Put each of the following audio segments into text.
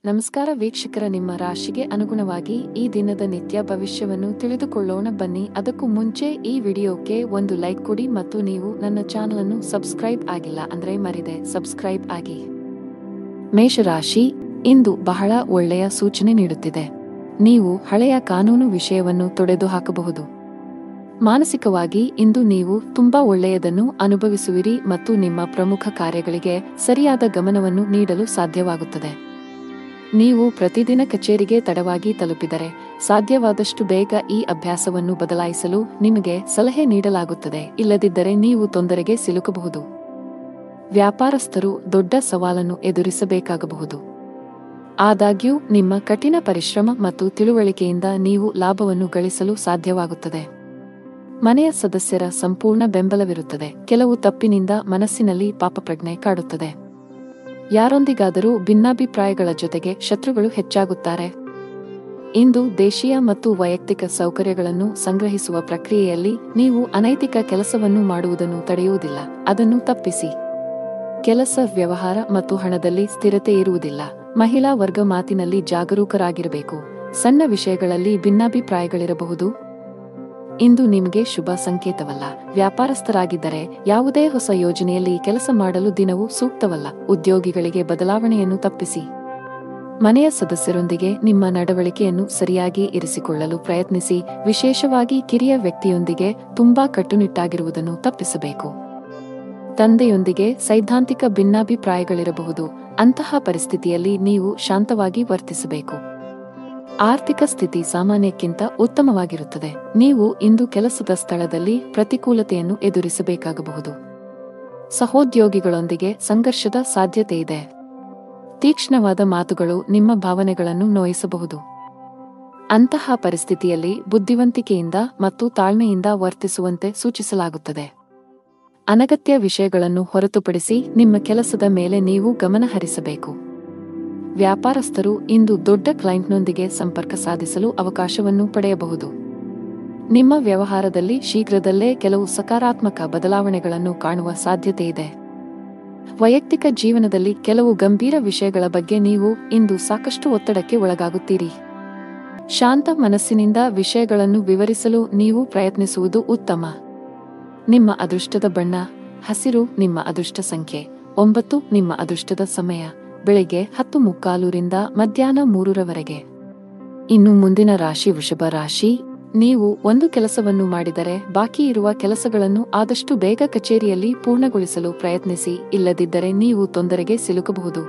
ನಮಸ್ಕಾರ ವೀಕ್ಷಕರ, ನಿಮ್ಮ ರಾಶಿಗೆ ಅನುಗುಣವಾಗಿ ಈ ದಿನದ ನಿತ್ಯ ಭವಿಷ್ಯವನ್ನು ತಿಳಿದುಕೊಳ್ಳೋಣ ಬನ್ನಿ. ಅದಕ್ಕೂ ಮುಂಚೆ ಈ ವಿಡಿಯೋಕ್ಕೆ ಒಂದು ಲೈಕ್ ಕೊಡಿ ಮತ್ತು ನೀವು ನನ್ನ ಚಾನಲ್ ಅನ್ನು ಸಬ್ಸ್ಕ್ರೈಬ್ ಆಗಿಲ್ಲ ಅಂದ್ರೆ ಮರಿದೆ ಸಬ್ಸ್ಕ್ರೈಬ್ ಆಗಿ. ಮೇಷರಾಶಿ, ಇಂದು ಬಹಳ ಒಳ್ಳೆಯ ಸೂಚನೆ ನೀಡುತ್ತಿದೆ. ನೀವು ಹಳೆಯ ಕಾನೂನು ವಿಷಯವನ್ನು ತೊಡೆದು ಹಾಕಬಹುದು. ಮಾನಸಿಕವಾಗಿ ಇಂದು ನೀವು ತುಂಬಾ ಒಳ್ಳೆಯದನ್ನು ಅನುಭವಿಸುವಿರಿ ಮತ್ತು ನಿಮ್ಮ ಪ್ರಮುಖ ಕಾರ್ಯಗಳಿಗೆ ಸರಿಯಾದ ಗಮನವನ್ನು ನೀಡಲು ಸಾಧ್ಯವಾಗುತ್ತದೆ. ನೀವು ಪ್ರತಿದಿನ ಕಚೇರಿಗೆ ತಡವಾಗಿ ತಲುಪಿದರೆ ಸಾಧ್ಯವಾದಷ್ಟು ಬೇಗ ಈ ಅಭ್ಯಾಸವನ್ನು ಬದಲಾಯಿಸಲು ನಿಮಗೆ ಸಲಹೆ ನೀಡಲಾಗುತ್ತದೆ, ಇಲ್ಲದಿದ್ದರೆ ನೀವು ತೊಂದರೆಗೆ ಸಿಲುಕಬಹುದು. ವ್ಯಾಪಾರಸ್ಥರು ದೊಡ್ಡ ಸವಾಲನ್ನು ಎದುರಿಸಬೇಕಾಗಬಹುದು. ಆದಾಗ್ಯೂ ನಿಮ್ಮ ಕಠಿಣ ಪರಿಶ್ರಮ ಮತ್ತು ತಿಳುವಳಿಕೆಯಿಂದ ನೀವು ಲಾಭವನ್ನು ಗಳಿಸಲು ಸಾಧ್ಯವಾಗುತ್ತದೆ. ಮನೆಯ ಸದಸ್ಯರ ಸಂಪೂರ್ಣ ಬೆಂಬಲವಿರುತ್ತದೆ. ಕೆಲವು ತಪ್ಪಿನಿಂದ ಮನಸ್ಸಿನಲ್ಲಿ ಪಾಪಪ್ರಜ್ಞೆ ಕಾಡುತ್ತದೆ. ಯಾರೊಂದಿಗಾದರೂ ಭಿನ್ನಾಭಿಪ್ರಾಯಗಳ ಜೊತೆಗೆ ಶತ್ರುಗಳು ಹೆಚ್ಚಾಗುತ್ತಾರೆ. ಇಂದು ದೇಶೀಯ ಮತ್ತು ವೈಯಕ್ತಿಕ ಸೌಕರ್ಯಗಳನ್ನು ಸಂಗ್ರಹಿಸುವ ಪ್ರಕ್ರಿಯೆಯಲ್ಲಿ ನೀವು ಅನೈತಿಕ ಕೆಲಸವನ್ನು ಮಾಡುವುದನ್ನು ತಡೆಯುವುದಿಲ್ಲ, ಅದನ್ನು ತಪ್ಪಿಸಿ. ಕೆಲಸ, ವ್ಯವಹಾರ ಮತ್ತು ಹಣದಲ್ಲಿ ಸ್ಥಿರತೆ ಇರುವುದಿಲ್ಲ. ಮಹಿಳಾ ವರ್ಗ ಮಾತಿನಲ್ಲಿ ಜಾಗರೂಕರಾಗಿರಬೇಕು. ಸಣ್ಣ ವಿಷಯಗಳಲ್ಲಿ ಭಿನ್ನಾಭಿಪ್ರಾಯಗಳಿರಬಹುದು. ಇಂದು ನಿಮಗೆ ಶುಭ ಸಂಕೇತವಲ್ಲ. ವ್ಯಾಪಾರಸ್ಥರಾಗಿದ್ದರೆ ಯಾವುದೇ ಹೊಸ ಯೋಜನೆಯಲ್ಲಿ ಕೆಲಸ ಮಾಡಲು ದಿನವೂ ಸೂಕ್ತವಲ್ಲ. ಉದ್ಯೋಗಿಗಳಿಗೆ ಬದಲಾವಣೆಯನ್ನು ತಪ್ಪಿಸಿ. ಮನೆಯ ಸದಸ್ಯರೊಂದಿಗೆ ನಿಮ್ಮ ನಡವಳಿಕೆಯನ್ನು ಸರಿಯಾಗಿ ಇರಿಸಿಕೊಳ್ಳಲು ಪ್ರಯತ್ನಿಸಿ. ವಿಶೇಷವಾಗಿ ಕಿರಿಯ ವ್ಯಕ್ತಿಯೊಂದಿಗೆ ತುಂಬಾ ಕಟ್ಟುನಿಟ್ಟಾಗಿರುವುದನ್ನು ತಪ್ಪಿಸಬೇಕು. ತಂದೆಯೊಂದಿಗೆ ಸೈದ್ಧಾಂತಿಕ ಭಿನ್ನಾಭಿಪ್ರಾಯಗಳಿರಬಹುದು. ಅಂತಹ ಪರಿಸ್ಥಿತಿಯಲ್ಲಿ ನೀವು ಶಾಂತವಾಗಿ ವರ್ತಿಸಬೇಕು. ಆರ್ಥಿಕ ಸ್ಥಿತಿ ಸಾಮಾನ್ಯಕ್ಕಿಂತ ಉತ್ತಮವಾಗಿರುತ್ತದೆ. ನೀವು ಇಂದು ಕೆಲಸದ ಸ್ಥಳದಲ್ಲಿ ಪ್ರತಿಕೂಲತೆಯನ್ನು ಎದುರಿಸಬೇಕಾಗಬಹುದು. ಸಹೋದ್ಯೋಗಿಗಳೊಂದಿಗೆ ಸಂಘರ್ಷದ ಸಾಧ್ಯತೆಯಿದೆ. ತೀಕ್ಷ್ಣವಾದ ಮಾತುಗಳು ನಿಮ್ಮ ಭಾವನೆಗಳನ್ನು ನೋಯಿಸಬಹುದು. ಅಂತಹ ಪರಿಸ್ಥಿತಿಯಲ್ಲಿ ಬುದ್ಧಿವಂತಿಕೆಯಿಂದ ಮತ್ತು ತಾಳ್ಮೆಯಿಂದ ವರ್ತಿಸುವಂತೆ ಸೂಚಿಸಲಾಗುತ್ತದೆ. ಅನಗತ್ಯ ವಿಷಯಗಳನ್ನು ಹೊರತುಪಡಿಸಿ ನಿಮ್ಮ ಕೆಲಸದ ಮೇಲೆ ನೀವು ಗಮನ ಹರಿಸಬೇಕು. ವ್ಯಾಪಾರಸ್ಥರು ಇಂದು ದೊಡ್ಡ ಕ್ಲೈಂಟ್ನೊಂದಿಗೆ ಸಂಪರ್ಕ ಸಾಧಿಸಲು ಅವಕಾಶವನ್ನು ಪಡೆಯಬಹುದು. ನಿಮ್ಮ ವ್ಯವಹಾರದಲ್ಲಿ ಶೀಘ್ರದಲ್ಲೇ ಕೆಲವು ಸಕಾರಾತ್ಮಕ ಬದಲಾವಣೆಗಳನ್ನು ಕಾಣುವ ಸಾಧ್ಯತೆಯಿದೆ. ವೈಯಕ್ತಿಕ ಜೀವನದಲ್ಲಿ ಕೆಲವು ಗಂಭೀರ ವಿಷಯಗಳ ಬಗ್ಗೆ ನೀವು ಇಂದು ಸಾಕಷ್ಟು ಒತ್ತಡಕ್ಕೆ ಒಳಗಾಗುತ್ತೀರಿ. ಶಾಂತ ಮನಸ್ಸಿನಿಂದ ವಿಷಯಗಳನ್ನು ವಿವರಿಸಲು ನೀವು ಪ್ರಯತ್ನಿಸುವುದು ಉತ್ತಮ. ನಿಮ್ಮ ಅದೃಷ್ಟದ ಬಣ್ಣ ಹಸಿರು. ನಿಮ್ಮ ಅದೃಷ್ಟ ಸಂಖ್ಯೆ 9. ನಿಮ್ಮ ಅದೃಷ್ಟದ ಸಮಯ ಬೆಳಿಗ್ಗೆ 10:45 ಮಧ್ಯಾಹ್ನ 3 ಇನ್ನು ಮುಂದಿನ ರಾಶಿ ವೃಷಭ ರಾಶಿ. ನೀವು ಒಂದು ಕೆಲಸವನ್ನು ಮಾಡಿದರೆ ಬಾಕಿ ಇರುವ ಕೆಲಸಗಳನ್ನು ಆದಷ್ಟು ಬೇಗ ಕಚೇರಿಯಲ್ಲಿ ಪೂರ್ಣಗೊಳಿಸಲು ಪ್ರಯತ್ನಿಸಿ, ಇಲ್ಲದಿದ್ದರೆ ನೀವು ತೊಂದರೆಗೆ ಸಿಲುಕಬಹುದು.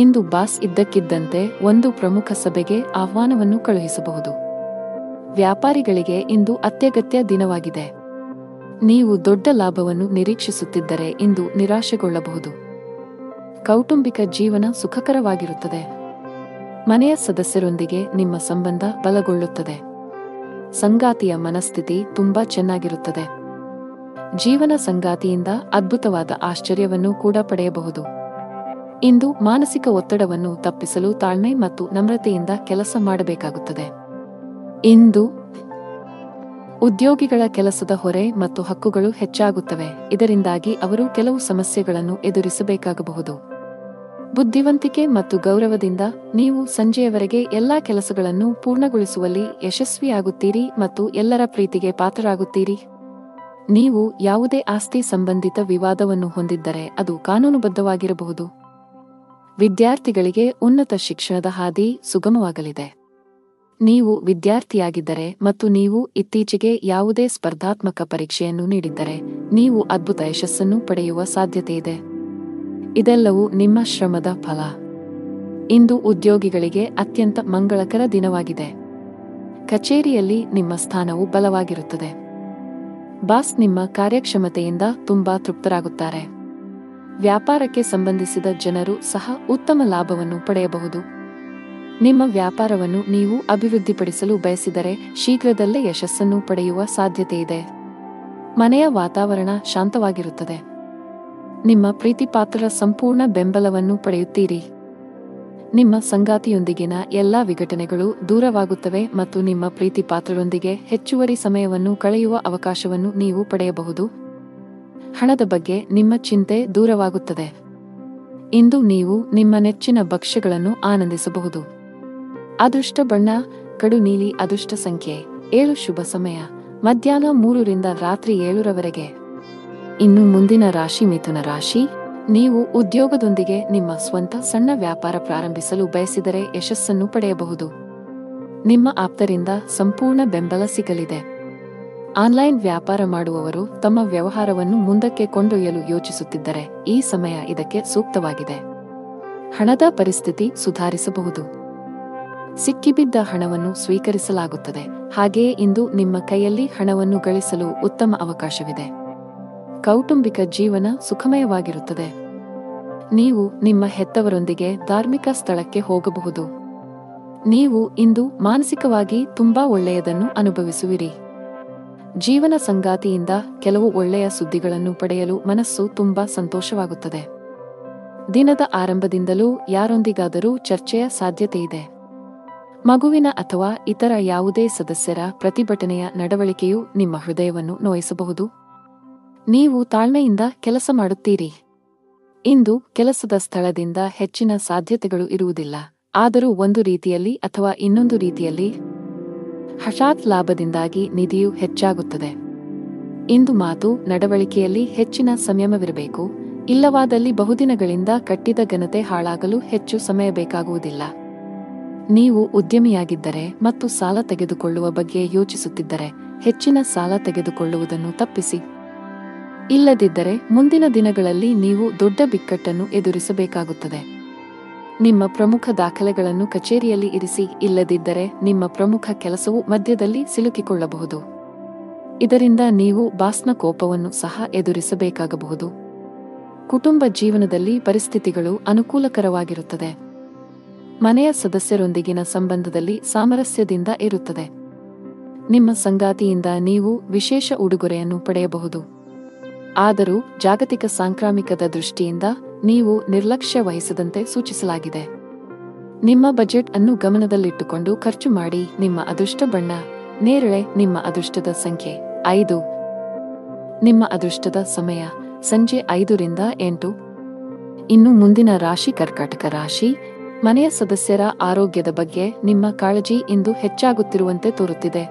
ಇಂದು ಬಾಸ್ ಇದ್ದಕ್ಕಿದ್ದಂತೆ ಒಂದು ಪ್ರಮುಖ ಸಭೆಗೆ ಆಹ್ವಾನವನ್ನು ಕಳುಹಿಸಬಹುದು. ವ್ಯಾಪಾರಿಗಳಿಗೆ ಇಂದು ಅತ್ಯಗತ್ಯ ದಿನವಾಗಿದೆ. ನೀವು ದೊಡ್ಡ ಲಾಭವನ್ನು ನಿರೀಕ್ಷಿಸುತ್ತಿದ್ದರೆ ಇಂದು ನಿರಾಶೆಗೊಳ್ಳಬಹುದು. ಕೌಟುಂಬಿಕ ಜೀವನ ಸುಖಕರವಾಗಿರುತ್ತದೆ. ಮನೆಯ ಸದಸ್ಯರೊಂದಿಗೆ ನಿಮ್ಮ ಸಂಬಂಧ ಬಲಗೊಳ್ಳುತ್ತದೆ. ಸಂಗಾತಿಯ ಮನಸ್ಥಿತಿ ತುಂಬಾ ಚೆನ್ನಾಗಿರುತ್ತದೆ. ಜೀವನ ಸಂಗಾತಿಯಿಂದ ಅದ್ಭುತವಾದ ಆಶ್ಚರ್ಯವನ್ನು ಕೂಡ ಪಡೆಯಬಹುದು. ಇಂದು ಮಾನಸಿಕ ಒತ್ತಡವನ್ನು ತಪ್ಪಿಸಲು ತಾಳ್ಮೆ ಮತ್ತು ನಮ್ರತೆಯಿಂದ ಕೆಲಸ ಮಾಡಬೇಕಾಗುತ್ತದೆ. ಇಂದು ಉದ್ಯೋಗಿಗಳ ಕೆಲಸದ ಹೊರೆ ಮತ್ತು ಹಕ್ಕುಗಳು ಹೆಚ್ಚಾಗುತ್ತವೆ. ಇದರಿಂದಾಗಿ ಅವರು ಕೆಲವು ಸಮಸ್ಯೆಗಳನ್ನು ಎದುರಿಸಬೇಕಾಗಬಹುದು. ಬುದ್ಧಿವಂತಿಕೆ ಮತ್ತು ಗೌರವದಿಂದ ನೀವು ಸಂಜೆಯವರೆಗೆ ಎಲ್ಲಾ ಕೆಲಸಗಳನ್ನು ಪೂರ್ಣಗೊಳಿಸುವಲ್ಲಿ ಯಶಸ್ವಿಯಾಗುತ್ತೀರಿ ಮತ್ತು ಎಲ್ಲರ ಪ್ರೀತಿಗೆ ಪಾತ್ರರಾಗುತ್ತೀರಿ. ನೀವು ಯಾವುದೇ ಆಸ್ತಿ ಸಂಬಂಧಿತ ವಿವಾದವನ್ನು ಹೊಂದಿದ್ದರೆ ಅದು ಕಾನೂನುಬದ್ಧವಾಗಿರಬಹುದು. ವಿದ್ಯಾರ್ಥಿಗಳಿಗೆ ಉನ್ನತ ಶಿಕ್ಷಣದ ಹಾದಿ ಸುಗಮವಾಗಲಿದೆ. ನೀವು ವಿದ್ಯಾರ್ಥಿಯಾಗಿದ್ದರೆ ಮತ್ತು ನೀವು ಇತ್ತೀಚೆಗೆ ಯಾವುದೇ ಸ್ಪರ್ಧಾತ್ಮಕ ಪರೀಕ್ಷೆಯನ್ನು ನೀಡಿದ್ದರೆ ನೀವು ಅದ್ಭುತ ಯಶಸ್ಸನ್ನು ಪಡೆಯುವ ಸಾಧ್ಯತೆಯಿದೆ. ಇದೆಲ್ಲವೂ ನಿಮ್ಮ ಶ್ರಮದ ಫಲ. ಇಂದು ಉದ್ಯೋಗಿಗಳಿಗೆ ಅತ್ಯಂತ ಮಂಗಳಕರ ದಿನವಾಗಿದೆ. ಕಚೇರಿಯಲ್ಲಿ ನಿಮ್ಮ ಸ್ಥಾನವು ಬಲವಾಗಿರುತ್ತದೆ. ಬಾಸ್ ನಿಮ್ಮ ಕಾರ್ಯಕ್ಷಮತೆಯಿಂದ ತುಂಬಾ ತೃಪ್ತರಾಗುತ್ತಾರೆ. ವ್ಯಾಪಾರಕ್ಕೆ ಸಂಬಂಧಿಸಿದ ಜನರು ಸಹ ಉತ್ತಮ ಲಾಭವನ್ನು ಪಡೆಯಬಹುದು. ನಿಮ್ಮ ವ್ಯಾಪಾರವನ್ನು ನೀವು ಅಭಿವೃದ್ಧಿಪಡಿಸಲು ಬಯಸಿದರೆ ಶೀಘ್ರದಲ್ಲೇ ಯಶಸ್ಸನ್ನು ಪಡೆಯುವ ಸಾಧ್ಯತೆಯಿದೆ. ಮನೆಯ ವಾತಾವರಣ ಶಾಂತವಾಗಿರುತ್ತದೆ. ನಿಮ್ಮ ಪ್ರೀತಿಪಾತ್ರರ ಸಂಪೂರ್ಣ ಬೆಂಬಲವನ್ನು ಪಡೆಯುತ್ತೀರಿ. ನಿಮ್ಮ ಸಂಗಾತಿಯೊಂದಿಗಿನ ಎಲ್ಲಾ ವಿಘಟನೆಗಳು ದೂರವಾಗುತ್ತವೆ ಮತ್ತು ನಿಮ್ಮ ಪ್ರೀತಿಪಾತ್ರರೊಂದಿಗೆ ಹೆಚ್ಚುವರಿ ಸಮಯವನ್ನು ಕಳೆಯುವ ಅವಕಾಶವನ್ನು ನೀವು ಪಡೆಯಬಹುದು. ಹಣದ ಬಗ್ಗೆ ನಿಮ್ಮ ಚಿಂತೆ ದೂರವಾಗುತ್ತದೆ. ಇಂದು ನೀವು ನಿಮ್ಮ ನೆಚ್ಚಿನ ಭಕ್ಷ್ಯಗಳನ್ನು ಆನಂದಿಸಬಹುದು. ಅದೃಷ್ಟ ಬಣ್ಣ ಕಡು ನೀಲಿ. ಅದೃಷ್ಟ ಸಂಖ್ಯೆ 7. ಶುಭ ಸಮಯ ಮಧ್ಯಾಹ್ನ 3 ರಿಂದ ರಾತ್ರಿ 7 ರವರೆಗೆ. ಇನ್ನು ಮುಂದಿನ ರಾಶಿ ಮಿಥುನ ರಾಶಿ. ನೀವು ಉದ್ಯೋಗದೊಂದಿಗೆ ನಿಮ್ಮ ಸ್ವಂತ ಸಣ್ಣ ವ್ಯಾಪಾರ ಪ್ರಾರಂಭಿಸಲು ಬಯಸಿದರೆ ಯಶಸ್ಸನ್ನು ಪಡೆಯಬಹುದು. ನಿಮ್ಮ ಆಪ್ತರಿಂದ ಸಂಪೂರ್ಣ ಬೆಂಬಲ ಸಿಗಲಿದೆ. ಆನ್ಲೈನ್ ವ್ಯಾಪಾರ ಮಾಡುವವರು ತಮ್ಮ ವ್ಯವಹಾರವನ್ನು ಮುಂದಕ್ಕೆ ಕೊಂಡೊಯ್ಯಲು ಯೋಚಿಸುತ್ತಿದ್ದರೆ ಈ ಸಮಯ ಇದಕ್ಕೆ ಸೂಕ್ತವಾಗಿದೆ. ಹಣದ ಪರಿಸ್ಥಿತಿ ಸುಧಾರಿಸಬಹುದು. ಸಿಕ್ಕಿಬಿದ್ದ ಹಣವನ್ನು ಸ್ವೀಕರಿಸಲಾಗುತ್ತದೆ. ಹಾಗೆಯೇ ಇಂದು ನಿಮ್ಮ ಕೈಯಲ್ಲಿ ಹಣವನ್ನು ಗಳಿಸಲು ಉತ್ತಮ ಅವಕಾಶವಿದೆ. ಕೌಟುಂಬಿಕ ಜೀವನ ಸುಖಮಯವಾಗಿರುತ್ತದೆ. ನೀವು ನಿಮ್ಮ ಹೆತ್ತವರೊಂದಿಗೆ ಧಾರ್ಮಿಕ ಸ್ಥಳಕ್ಕೆ ಹೋಗಬಹುದು. ನೀವು ಇಂದು ಮಾನಸಿಕವಾಗಿ ತುಂಬಾ ಒಳ್ಳೆಯದನ್ನು ಅನುಭವಿಸುವಿರಿ. ಜೀವನ ಸಂಗಾತಿಯಿಂದ ಕೆಲವು ಒಳ್ಳೆಯ ಸುದ್ದಿಗಳನ್ನು ಪಡೆಯಲು ಮನಸ್ಸು ತುಂಬಾ ಸಂತೋಷವಾಗುತ್ತದೆ. ದಿನದ ಆರಂಭದಿಂದಲೂ ಯಾರೊಂದಿಗಾದರೂ ಚರ್ಚೆಯ ಸಾಧ್ಯತೆಯಿದೆ. ಮಗುವಿನ ಅಥವಾ ಇತರ ಯಾವುದೇ ಸದಸ್ಯರ ಪ್ರತಿಭಟನೆಯ ನಡವಳಿಕೆಯು ನಿಮ್ಮ ಹೃದಯವನ್ನು ನೋಯಿಸಬಹುದು. ನೀವು ತಾಳ್ಮೆಯಿಂದ ಕೆಲಸ ಮಾಡುತ್ತೀರಿ. ಇಂದು ಕೆಲಸದ ಸ್ಥಳದಿಂದ ಹೆಚ್ಚಿನ ಸಾಧ್ಯತೆಗಳು ಇರುವುದಿಲ್ಲ. ಆದರೂ ಒಂದು ರೀತಿಯಲ್ಲಿ ಅಥವಾ ಇನ್ನೊಂದು ರೀತಿಯಲ್ಲಿ ಹಠಾತ್ ಲಾಭದಿಂದಾಗಿ ನಿಧಿಯು ಹೆಚ್ಚಾಗುತ್ತದೆ. ಇಂದು ಮಾತು ನಡವಳಿಕೆಯಲ್ಲಿ ಹೆಚ್ಚಿನ ಸಂಯಮವಿರಬೇಕು. ಇಲ್ಲವಾದಲ್ಲಿ ಬಹುದಿನಗಳಿಂದ ಕಟ್ಟಿದ ಘನತೆ ಹಾಳಾಗಲು ಹೆಚ್ಚು ಸಮಯ ಬೇಕಾಗುವುದಿಲ್ಲ. ನೀವು ಉದ್ಯಮಿಯಾಗಿದ್ದರೆ ಮತ್ತು ಸಾಲ ತೆಗೆದುಕೊಳ್ಳುವ ಬಗ್ಗೆ ಯೋಚಿಸುತ್ತಿದ್ದರೆ ಹೆಚ್ಚಿನ ಸಾಲ ತೆಗೆದುಕೊಳ್ಳುವುದನ್ನು ತಪ್ಪಿಸಿ. ಇಲ್ಲದಿದ್ದರೆ ಮುಂದಿನ ದಿನಗಳಲ್ಲಿ ನೀವು ದೊಡ್ಡ ಬಿಕ್ಕಟ್ಟನ್ನು ಎದುರಿಸಬೇಕಾಗುತ್ತದೆ. ನಿಮ್ಮ ಪ್ರಮುಖ ದಾಖಲೆಗಳನ್ನು ಕಚೇರಿಯಲ್ಲಿ ಇರಿಸಿ. ಇಲ್ಲದಿದ್ದರೆ ನಿಮ್ಮ ಪ್ರಮುಖ ಕೆಲಸವು ಮಧ್ಯದಲ್ಲಿ ಸಿಲುಕಿಕೊಳ್ಳಬಹುದು. ಇದರಿಂದ ನೀವು ಬಾಸ್ನ ಕೋಪವನ್ನು ಸಹ ಎದುರಿಸಬೇಕಾಗಬಹುದು. ಕುಟುಂಬ ಜೀವನದಲ್ಲಿ ಪರಿಸ್ಥಿತಿಗಳು ಅನುಕೂಲಕರವಾಗಿರುತ್ತದೆ. ಮನೆಯ ಸದಸ್ಯರೊಂದಿಗಿನ ಸಂಬಂಧದಲ್ಲಿ ಸಾಮರಸ್ಯದಿಂದ ಇರುತ್ತದೆ. ನಿಮ್ಮ ಸಂಗಾತಿಯಿಂದ ನೀವು ವಿಶೇಷ ಉಡುಗೊರೆಯನ್ನು ಪಡೆಯಬಹುದು. ಆದರೂ ಜಾಗತಿಕ ಸಾಂಕ್ರಾಮಿಕದ ದೃಷ್ಟಿಯಿಂದ ನೀವು ನಿರ್ಲಕ್ಷ್ಯ ವಹಿಸದಂತೆ ಸೂಚಿಸಲಾಗಿದೆ. ನಿಮ್ಮ ಬಜೆಟ್ ಅನ್ನು ಗಮನದಲ್ಲಿಟ್ಟುಕೊಂಡು ಖರ್ಚು ಮಾಡಿ. ನಿಮ್ಮ ಅದೃಷ್ಟ ಬಣ್ಣ ನೇರಳೆ. ನಿಮ್ಮ ಅದೃಷ್ಟದ ಸಂಖ್ಯೆ 5. ನಿಮ್ಮ ಅದೃಷ್ಟದ ಸಮಯ ಸಂಜೆ 5 ರಿಂದ 8. ಇನ್ನು ಮುಂದಿನ ರಾಶಿ ಕರ್ಕಾಟಕ ರಾಶಿ. ಮನೆಯ ಸದಸ್ಯರ ಆರೋಗ್ಯದ ಬಗ್ಗೆ ನಿಮ್ಮ ಕಾಳಜಿ ಇಂದು ಹೆಚ್ಚಾಗುತ್ತಿರುವಂತೆ ತೋರುತ್ತಿದೆ.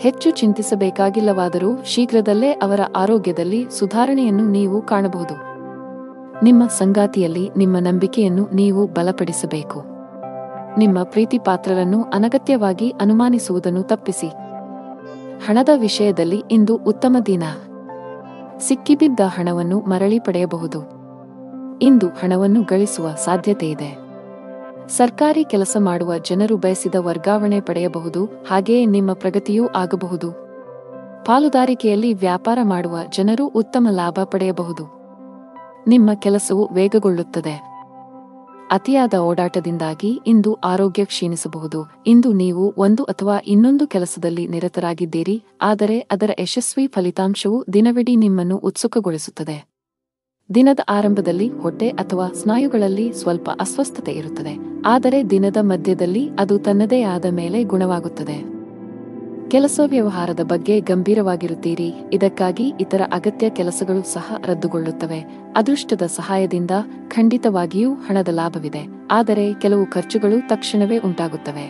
ಹೆಚ್ಚು ಚಿಂತಿಸಬೇಕಾಗಿಲ್ಲವಾದರೂ ಶೀಘ್ರದಲ್ಲೇ ಅವರ ಆರೋಗ್ಯದಲ್ಲಿ ಸುಧಾರಣೆಯನ್ನು ನೀವು ಕಾಣಬಹುದು. ನಿಮ್ಮ ಸಂಗಾತಿಯಲ್ಲಿ ನಿಮ್ಮ ನಂಬಿಕೆಯನ್ನು ನೀವು ಬಲಪಡಿಸಬೇಕು. ನಿಮ್ಮ ಪ್ರೀತಿಪಾತ್ರರನ್ನು ಅನಗತ್ಯವಾಗಿ ಅನುಮಾನಿಸುವುದನ್ನು ತಪ್ಪಿಸಿ. ಹಣದ ವಿಷಯದಲ್ಲಿ ಇಂದು ಉತ್ತಮ ದಿನ. ಸಿಕ್ಕಿಬಿದ್ದ ಹಣವನ್ನು ಮರಳಿ ಪಡೆಯಬಹುದು. ಇಂದು ಹಣವನ್ನು ಗಳಿಸುವ ಸಾಧ್ಯತೆಯಿದೆ. ಸರ್ಕಾರಿ ಕೆಲಸ ಮಾಡುವ ಜನರು ಬಯಸಿದ ವರ್ಗಾವಣೆ ಪಡೆಯಬಹುದು. ಹಾಗೆಯೇ ನಿಮ್ಮ ಪ್ರಗತಿಯೂ ಆಗಬಹುದು. ಪಾಲುದಾರಿಕೆಯಲ್ಲಿ ವ್ಯಾಪಾರ ಮಾಡುವ ಜನರು ಉತ್ತಮ ಲಾಭ ಪಡೆಯಬಹುದು. ನಿಮ್ಮ ಕೆಲಸವು ವೇಗಗೊಳ್ಳುತ್ತದೆ. ಅತಿಯಾದ ಓಡಾಟದಿಂದಾಗಿ ಇಂದು ಆರೋಗ್ಯ ಕ್ಷೀಣಿಸಬಹುದು. ಇಂದು ನೀವು ಒಂದು ಅಥವಾ ಇನ್ನೊಂದು ಕೆಲಸದಲ್ಲಿ ನಿರತರಾಗಿದ್ದೀರಿ, ಆದರೆ ಅದರ ಯಶಸ್ವಿ ಫಲಿತಾಂಶವು ದಿನವಿಡೀ ನಿಮ್ಮನ್ನು ಉತ್ಸುಕಗೊಳಿಸುತ್ತದೆ. ದಿನದ ಆರಂಭದಲ್ಲಿ ಹೊಟ್ಟೆ ಅಥವಾ ಸ್ನಾಯುಗಳಲ್ಲಿ ಸ್ವಲ್ಪ ಅಸ್ವಸ್ಥತೆ ಇರುತ್ತದೆ, ಆದರೆ ದಿನದ ಮಧ್ಯದಲ್ಲಿ ಅದು ತನ್ನದೇ ಆದ ಮೇಲೆ ಗುಣವಾಗುತ್ತದೆ. ಕೆಲಸ ವ್ಯವಹಾರದ ಬಗ್ಗೆ ಗಂಭೀರವಾಗಿರುತ್ತೀರಿ. ಇದಕ್ಕಾಗಿ ಇತರ ಅಗತ್ಯ ಕೆಲಸಗಳು ಸಹ ರದ್ದುಗೊಳ್ಳುತ್ತವೆ. ಅದೃಷ್ಟದ ಸಹಾಯದಿಂದ ಖಂಡಿತವಾಗಿಯೂ ಹಣದ ಲಾಭವಿದೆ, ಆದರೆ ಕೆಲವು ಖರ್ಚುಗಳು ತಕ್ಷಣವೇ ಉಂಟಾಗುತ್ತವೆ.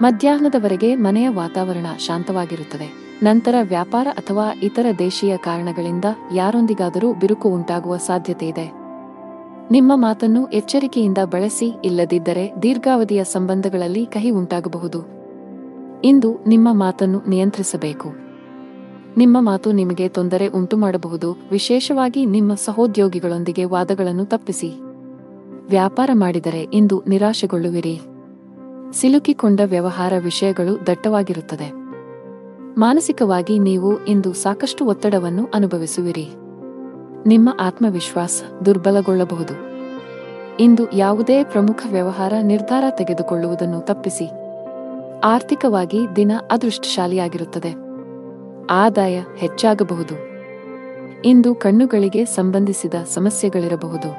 ಮಧ್ಯಾಹ್ನದವರೆಗೆ ಮನೆಯ ವಾತಾವರಣ ಶಾಂತವಾಗಿರುತ್ತದೆ. ನಂತರ ವ್ಯಾಪಾರ ಅಥವಾ ಇತರ ದೇಶೀಯ ಕಾರಣಗಳಿಂದ ಯಾರೊಂದಿಗಾದರೂ ಬಿರುಕು ಉಂಟಾಗುವ ಸಾಧ್ಯತೆಯಿದೆ. ನಿಮ್ಮ ಮಾತನ್ನು ಎಚ್ಚರಿಕೆಯಿಂದ ಬಳಸಿ. ಇಲ್ಲದಿದ್ದರೆ ದೀರ್ಘಾವಧಿಯ ಸಂಬಂಧಗಳಲ್ಲಿ ಕಹಿ ಉಂಟಾಗಬಹುದು. ಇಂದು ನಿಮ್ಮ ಮಾತನ್ನು ನಿಯಂತ್ರಿಸಬೇಕು. ನಿಮ್ಮ ಮಾತು ನಿಮಗೆ ತೊಂದರೆ ಉಂಟುಮಾಡಬಹುದು, ವಿಶೇಷವಾಗಿ ನಿಮ್ಮ ಸಹೋದ್ಯೋಗಿಗಳೊಂದಿಗೆ ವಾದಗಳನ್ನು ತಪ್ಪಿಸಿ. ವ್ಯಾಪಾರ ಮಾಡಿದರೆ ಇಂದು ನಿರಾಶೆಗೊಳ್ಳುವಿರಿ. ಸಿಲುಕಿಕೊಂಡ ವ್ಯವಹಾರ ವಿಷಯಗಳು ದಟ್ಟವಾಗಿರುತ್ತದೆ. ಮಾನಸಿಕವಾಗಿ ನೀವು ಇಂದು ಸಾಕಷ್ಟು ಒತ್ತಡವನ್ನು ಅನುಭವಿಸುವಿರಿ. ನಿಮ್ಮ ಆತ್ಮವಿಶ್ವಾಸ ದುರ್ಬಲಗೊಳ್ಳಬಹುದು. ಇಂದು ಯಾವುದೇ ಪ್ರಮುಖ ವ್ಯವಹಾರ ನಿರ್ಧಾರ ತೆಗೆದುಕೊಳ್ಳುವುದನ್ನು ತಪ್ಪಿಸಿ. ಆರ್ಥಿಕವಾಗಿ ದಿನ ಅದೃಷ್ಟಶಾಲಿಯಾಗಿರುತ್ತದೆ. ಆದಾಯ ಹೆಚ್ಚಾಗಬಹುದು. ಇಂದು ಕಣ್ಣುಗಳಿಗೆ ಸಂಬಂಧಿಸಿದ ಸಮಸ್ಯೆಗಳಿರಬಹುದು.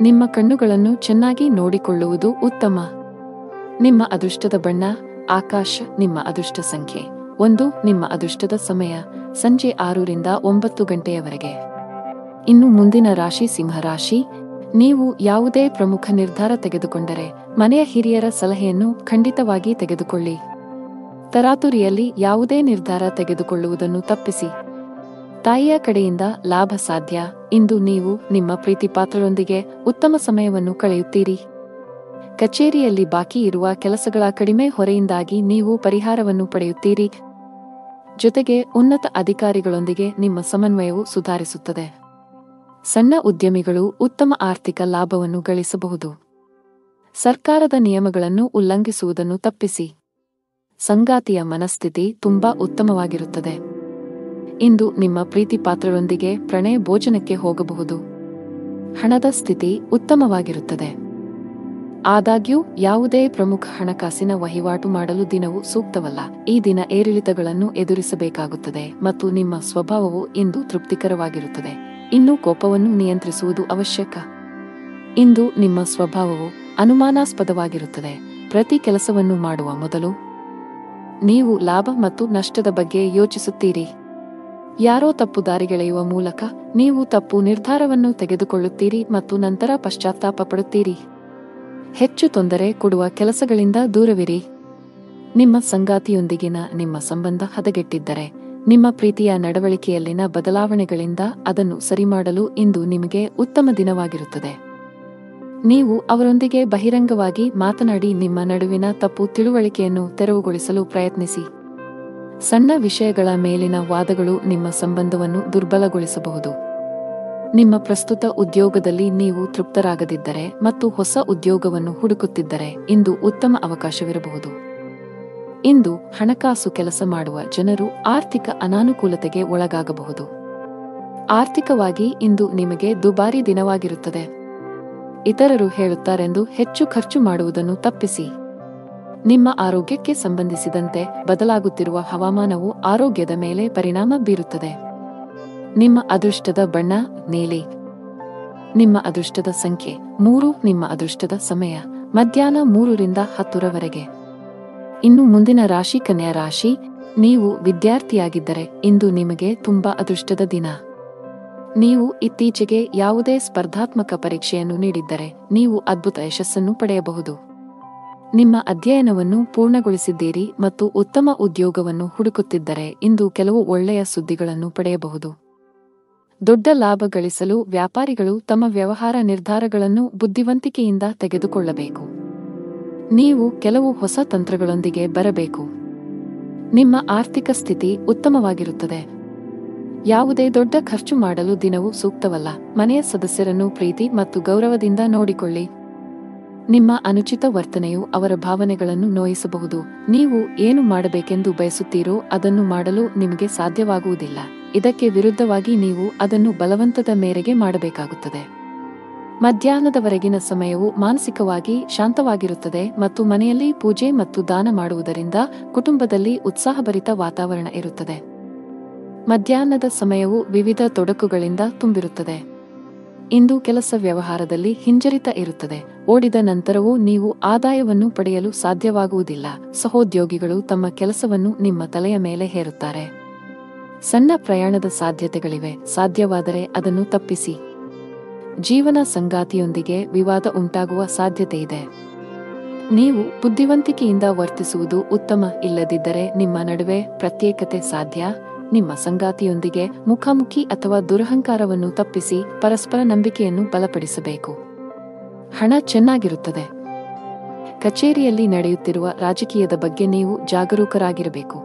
ನಿಮ್ಮ ಕಣ್ಣುಗಳನ್ನು ಚೆನ್ನಾಗಿ ನೋಡಿಕೊಳ್ಳುವುದು ಉತ್ತಮ. ನಿಮ್ಮ ಅದೃಷ್ಟದ ಬಣ್ಣ ಆಕಾಶ. ನಿಮ್ಮ ಅದೃಷ್ಟ ಸಂಖ್ಯೆ 1. ನಿಮ್ಮ ಅದೃಷ್ಟದ ಸಮಯ ಸಂಜೆ 6 ರಿಂದ 9 ಗಂಟೆಯವರೆಗೆ. ಇನ್ನು ಮುಂದಿನ ರಾಶಿ ಸಿಂಹರಾಶಿ. ನೀವು ಯಾವುದೇ ಪ್ರಮುಖ ನಿರ್ಧಾರ ತೆಗೆದುಕೊಂಡರೆ ಮನೆಯ ಹಿರಿಯರ ಸಲಹೆಯನ್ನು ಖಂಡಿತವಾಗಿ ತೆಗೆದುಕೊಳ್ಳಿ. ತರಾತುರಿಯಲ್ಲಿ ಯಾವುದೇ ನಿರ್ಧಾರ ತೆಗೆದುಕೊಳ್ಳುವುದನ್ನು ತಪ್ಪಿಸಿ. ತಾಯಿಯ ಕಡೆಯಿಂದ ಲಾಭ ಸಾಧ್ಯ. ಇಂದು ನೀವು ನಿಮ್ಮ ಪ್ರೀತಿಪಾತ್ರರೊಂದಿಗೆ ಉತ್ತಮ ಸಮಯವನ್ನು ಕಳೆಯುತ್ತೀರಿ. ಕಚೇರಿಯಲ್ಲಿ ಬಾಕಿ ಇರುವ ಕೆಲಸಗಳ ಕಡಿಮೆ ಹೊರೆಯಿಂದಾಗಿ ನೀವು ಪರಿಹಾರವನ್ನು ಪಡೆಯುತ್ತೀರಿ. ಜೊತೆಗೆ ಉನ್ನತ ಅಧಿಕಾರಿಗಳೊಂದಿಗೆ ನಿಮ್ಮ ಸಮನ್ವಯವು ಸುಧಾರಿಸುತ್ತದೆ. ಸಣ್ಣ ಉದ್ಯಮಿಗಳು ಉತ್ತಮ ಆರ್ಥಿಕ ಲಾಭವನ್ನು ಗಳಿಸಬಹುದು. ಸರ್ಕಾರದ ನಿಯಮಗಳನ್ನು ಉಲ್ಲಂಘಿಸುವುದನ್ನು ತಪ್ಪಿಸಿ. ಸಂಗಾತಿಯ ಮನಸ್ಥಿತಿ ತುಂಬಾ ಉತ್ತಮವಾಗಿರುತ್ತದೆ. ಇಂದು ನಿಮ್ಮ ಪ್ರೀತಿಪಾತ್ರರೊಂದಿಗೆ ಪ್ರಣಯ ಭೋಜನಕ್ಕೆ ಹೋಗಬಹುದು. ಹಣದ ಸ್ಥಿತಿ ಉತ್ತಮವಾಗಿರುತ್ತದೆ. ಆದಾಗ್ಯೂ ಯಾವುದೇ ಪ್ರಮುಖ ಹಣಕಾಸಿನ ವಹಿವಾಟು ಮಾಡಲು ದಿನವು ಸೂಕ್ತವಲ್ಲ. ಈ ದಿನ ಏರಿಳಿತಗಳನ್ನು ಎದುರಿಸಬೇಕಾಗುತ್ತದೆ ಮತ್ತು ನಿಮ್ಮ ಸ್ವಭಾವವು ಇಂದು ತೃಪ್ತಿಕರವಾಗಿರುತ್ತದೆ. ಇನ್ನು ಕೋಪವನ್ನು ನಿಯಂತ್ರಿಸುವುದು ಅವಶ್ಯಕ. ಇಂದು ನಿಮ್ಮ ಸ್ವಭಾವವು ಅನುಮಾನಾಸ್ಪದವಾಗಿರುತ್ತದೆ. ಪ್ರತಿ ಕೆಲಸವನ್ನು ಮಾಡುವ ಮೊದಲು ನೀವು ಲಾಭ ಮತ್ತು ನಷ್ಟದ ಬಗ್ಗೆ ಯೋಚಿಸುತ್ತೀರಿ. ಯಾರೋ ತಪ್ಪು ದಾರಿಗೆಳೆಯುವ ಮೂಲಕ ನೀವು ತಪ್ಪು ನಿರ್ಧಾರವನ್ನು ತೆಗೆದುಕೊಳ್ಳುತ್ತೀರಿ ಮತ್ತು ನಂತರ ಪಶ್ಚಾತ್ತಾಪ ಪಡುತ್ತೀರಿ. ಹೆಚ್ಚು ತೊಂದರೆ ಕೊಡುವ ಕೆಲಸಗಳಿಂದ ದೂರವಿರಿ. ನಿಮ್ಮ ಸಂಗಾತಿಯೊಂದಿಗಿನ ನಿಮ್ಮ ಸಂಬಂಧ ಹದಗೆಟ್ಟಿದ್ದರೆ ನಿಮ್ಮ ಪ್ರೀತಿಯ ನಡವಳಿಕೆಯಲ್ಲಿನ ಬದಲಾವಣೆಗಳಿಂದ ಅದನ್ನು ಸರಿಮಾಡಲು ಇಂದು ನಿಮಗೆ ಉತ್ತಮ ದಿನವಾಗಿರುತ್ತದೆ. ನೀವು ಅವರೊಂದಿಗೆ ಬಹಿರಂಗವಾಗಿ ಮಾತನಾಡಿ ನಿಮ್ಮ ನಡುವಿನ ತಪ್ಪು ತಿಳುವಳಿಕೆಯನ್ನು ತೆರವುಗೊಳಿಸಲು ಪ್ರಯತ್ನಿಸಿ. ಸಣ್ಣ ವಿಷಯಗಳ ಮೇಲಿನ ವಾದಗಳು ನಿಮ್ಮ ಸಂಬಂಧವನ್ನು ದುರ್ಬಲಗೊಳಿಸಬಹುದು. ನಿಮ್ಮ ಪ್ರಸ್ತುತ ಉದ್ಯೋಗದಲ್ಲಿ ನೀವು ತೃಪ್ತರಾಗದಿದ್ದರೆ ಮತ್ತು ಹೊಸ ಉದ್ಯೋಗವನ್ನು ಹುಡುಕುತ್ತಿದ್ದರೆ ಇಂದು ಉತ್ತಮ ಅವಕಾಶವಿರಬಹುದು. ಇಂದು ಹಣಕಾಸು ಕೆಲಸ ಮಾಡುವ ಜನರು ಆರ್ಥಿಕ ಅನಾನುಕೂಲತೆಗೆ ಒಳಗಾಗಬಹುದು. ಆರ್ಥಿಕವಾಗಿ ಇಂದು ನಿಮಗೆ ದುಬಾರಿ ದಿನವಾಗಿರುತ್ತದೆ. ಇತರರು ಹೇಳುತ್ತಾರೆಂದು ಹೆಚ್ಚು ಖರ್ಚು ಮಾಡುವುದನ್ನು ತಪ್ಪಿಸಿ. ನಿಮ್ಮ ಆರೋಗ್ಯಕ್ಕೆ ಸಂಬಂಧಿಸಿದಂತೆ ಬದಲಾಗುತ್ತಿರುವ ಹವಾಮಾನವು ಆರೋಗ್ಯದ ಮೇಲೆ ಪರಿಣಾಮ ಬೀರುತ್ತದೆ. ನಿಮ್ಮ ಅದೃಷ್ಟದ ಬಣ್ಣ ನೀಲಿ. ನಿಮ್ಮ ಅದೃಷ್ಟದ ಸಂಖ್ಯೆ 3. ನಿಮ್ಮ ಅದೃಷ್ಟದ ಸಮಯ ಮಧ್ಯಾಹ್ನ 3 ರಿಂದ 10 ಇನ್ನು ಮುಂದಿನ ರಾಶಿ ಕನ್ಯಾ ರಾಶಿ. ನೀವು ವಿದ್ಯಾರ್ಥಿಯಾಗಿದ್ದರೆ ಇಂದು ನಿಮಗೆ ತುಂಬಾ ಅದೃಷ್ಟದ ದಿನ. ನೀವು ಇತ್ತೀಚೆಗೆ ಯಾವುದೇ ಸ್ಪರ್ಧಾತ್ಮಕ ಪರೀಕ್ಷೆಯನ್ನು ನೀಡಿದ್ದರೆ ನೀವು ಅದ್ಭುತ ಯಶಸ್ಸನ್ನು ಪಡೆಯಬಹುದು. ನಿಮ್ಮ ಅಧ್ಯಯನವನ್ನು ಪೂರ್ಣಗೊಳಿಸಿದ್ದೀರಿ ಮತ್ತು ಉತ್ತಮ ಉದ್ಯೋಗವನ್ನು ಹುಡುಕುತ್ತಿದ್ದರೆ ಇಂದು ಕೆಲವು ಒಳ್ಳೆಯ ಸುದ್ದಿಗಳನ್ನು ಪಡೆಯಬಹುದು. ದೊಡ್ಡ ಲಾಭ ಗಳಿಸಲು ವ್ಯಾಪಾರಿಗಳು ತಮ್ಮ ವ್ಯವಹಾರ ನಿರ್ಧಾರಗಳನ್ನು ಬುದ್ಧಿವಂತಿಕೆಯಿಂದ ತೆಗೆದುಕೊಳ್ಳಬೇಕು. ನೀವು ಕೆಲವು ಹೊಸ ತಂತ್ರಗಳೊಂದಿಗೆ ಬರಬೇಕು. ನಿಮ್ಮ ಆರ್ಥಿಕ ಸ್ಥಿತಿ ಉತ್ತಮವಾಗಿರುತ್ತದೆ. ಯಾವುದೇ ದೊಡ್ಡ ಖರ್ಚು ಮಾಡಲು ದಿನವು ಸೂಕ್ತವಲ್ಲ. ಮನೆಯ ಸದಸ್ಯರನ್ನು ಪ್ರೀತಿ ಮತ್ತು ಗೌರವದಿಂದ ನೋಡಿಕೊಳ್ಳಿ. ನಿಮ್ಮ ಅನುಚಿತ ವರ್ತನೆಯು ಅವರ ಭಾವನೆಗಳನ್ನು ನೋಯಿಸಬಹುದು. ನೀವು ಏನು ಮಾಡಬೇಕೆಂದು ಬಯಸುತ್ತೀರೋ ಅದನ್ನು ಮಾಡಲು ನಿಮಗೆ ಸಾಧ್ಯವಾಗುವುದಿಲ್ಲ. ಇದಕ್ಕೆ ವಿರುದ್ಧವಾಗಿ ನೀವು ಅದನ್ನು ಬಲವಂತದ ಮೇರೆಗೆ ಮಾಡಬೇಕಾಗುತ್ತದೆ. ಮಧ್ಯಾಹ್ನದವರೆಗಿನ ಸಮಯವು ಮಾನಸಿಕವಾಗಿ ಶಾಂತವಾಗಿರುತ್ತದೆ ಮತ್ತು ಮನೆಯಲ್ಲಿ ಪೂಜೆ ಮತ್ತು ದಾನ ಮಾಡುವುದರಿಂದ ಕುಟುಂಬದಲ್ಲಿ ಉತ್ಸಾಹಭರಿತ ವಾತಾವರಣ ಇರುತ್ತದೆ. ಮಧ್ಯಾಹ್ನದ ಸಮಯವು ವಿವಿಧ ತೊಡಕುಗಳಿಂದ ತುಂಬಿರುತ್ತದೆ. ಇಂದು ಕೆಲಸ ವ್ಯವಹಾರದಲ್ಲಿ ಹಿಂಜರಿತ ಇರುತ್ತದೆ. ಓಡಿದ ನಂತರವೂ ನೀವು ಆದಾಯವನ್ನು ಪಡೆಯಲು ಸಾಧ್ಯವಾಗುವುದಿಲ್ಲ. ಸಹೋದ್ಯೋಗಿಗಳು ತಮ್ಮ ಕೆಲಸವನ್ನು ನಿಮ್ಮ ತಲೆಯ ಮೇಲೆ ಹೇರುತ್ತಾರೆ. ಸಣ್ಣ ಪ್ರಯಾಣದ ಸಾಧ್ಯತೆಗಳಿವೆ. ಸಾಧ್ಯವಾದರೆ ಅದನ್ನು ತಪ್ಪಿಸಿ. ಜೀವನ ಸಂಗಾತಿಯೊಂದಿಗೆ ವಿವಾದ ಉಂಟಾಗುವ ಸಾಧ್ಯತೆಯಿದೆ. ನೀವು ಬುದ್ಧಿವಂತಿಕೆಯಿಂದ ವರ್ತಿಸುವುದು ಉತ್ತಮ. ಇಲ್ಲದಿದ್ದರೆ ನಿಮ್ಮ ನಡುವೆ ಪ್ರತ್ಯೇಕತೆ ಸಾಧ್ಯ. ನಿಮ್ಮ ಸಂಗಾತಿಯೊಂದಿಗೆ ಮುಖಾಮುಖಿ ಅಥವಾ ದುರಹಂಕಾರವನ್ನು ತಪ್ಪಿಸಿ ಪರಸ್ಪರ ನಂಬಿಕೆಯನ್ನು ಬಲಪಡಿಸಬೇಕು. ಹಣ ಚೆನ್ನಾಗಿರುತ್ತದೆ. ಕಚೇರಿಯಲ್ಲಿ ನಡೆಯುತ್ತಿರುವ ರಾಜಕೀಯದ ಬಗ್ಗೆ ನೀವು ಜಾಗರೂಕರಾಗಿರಬೇಕು.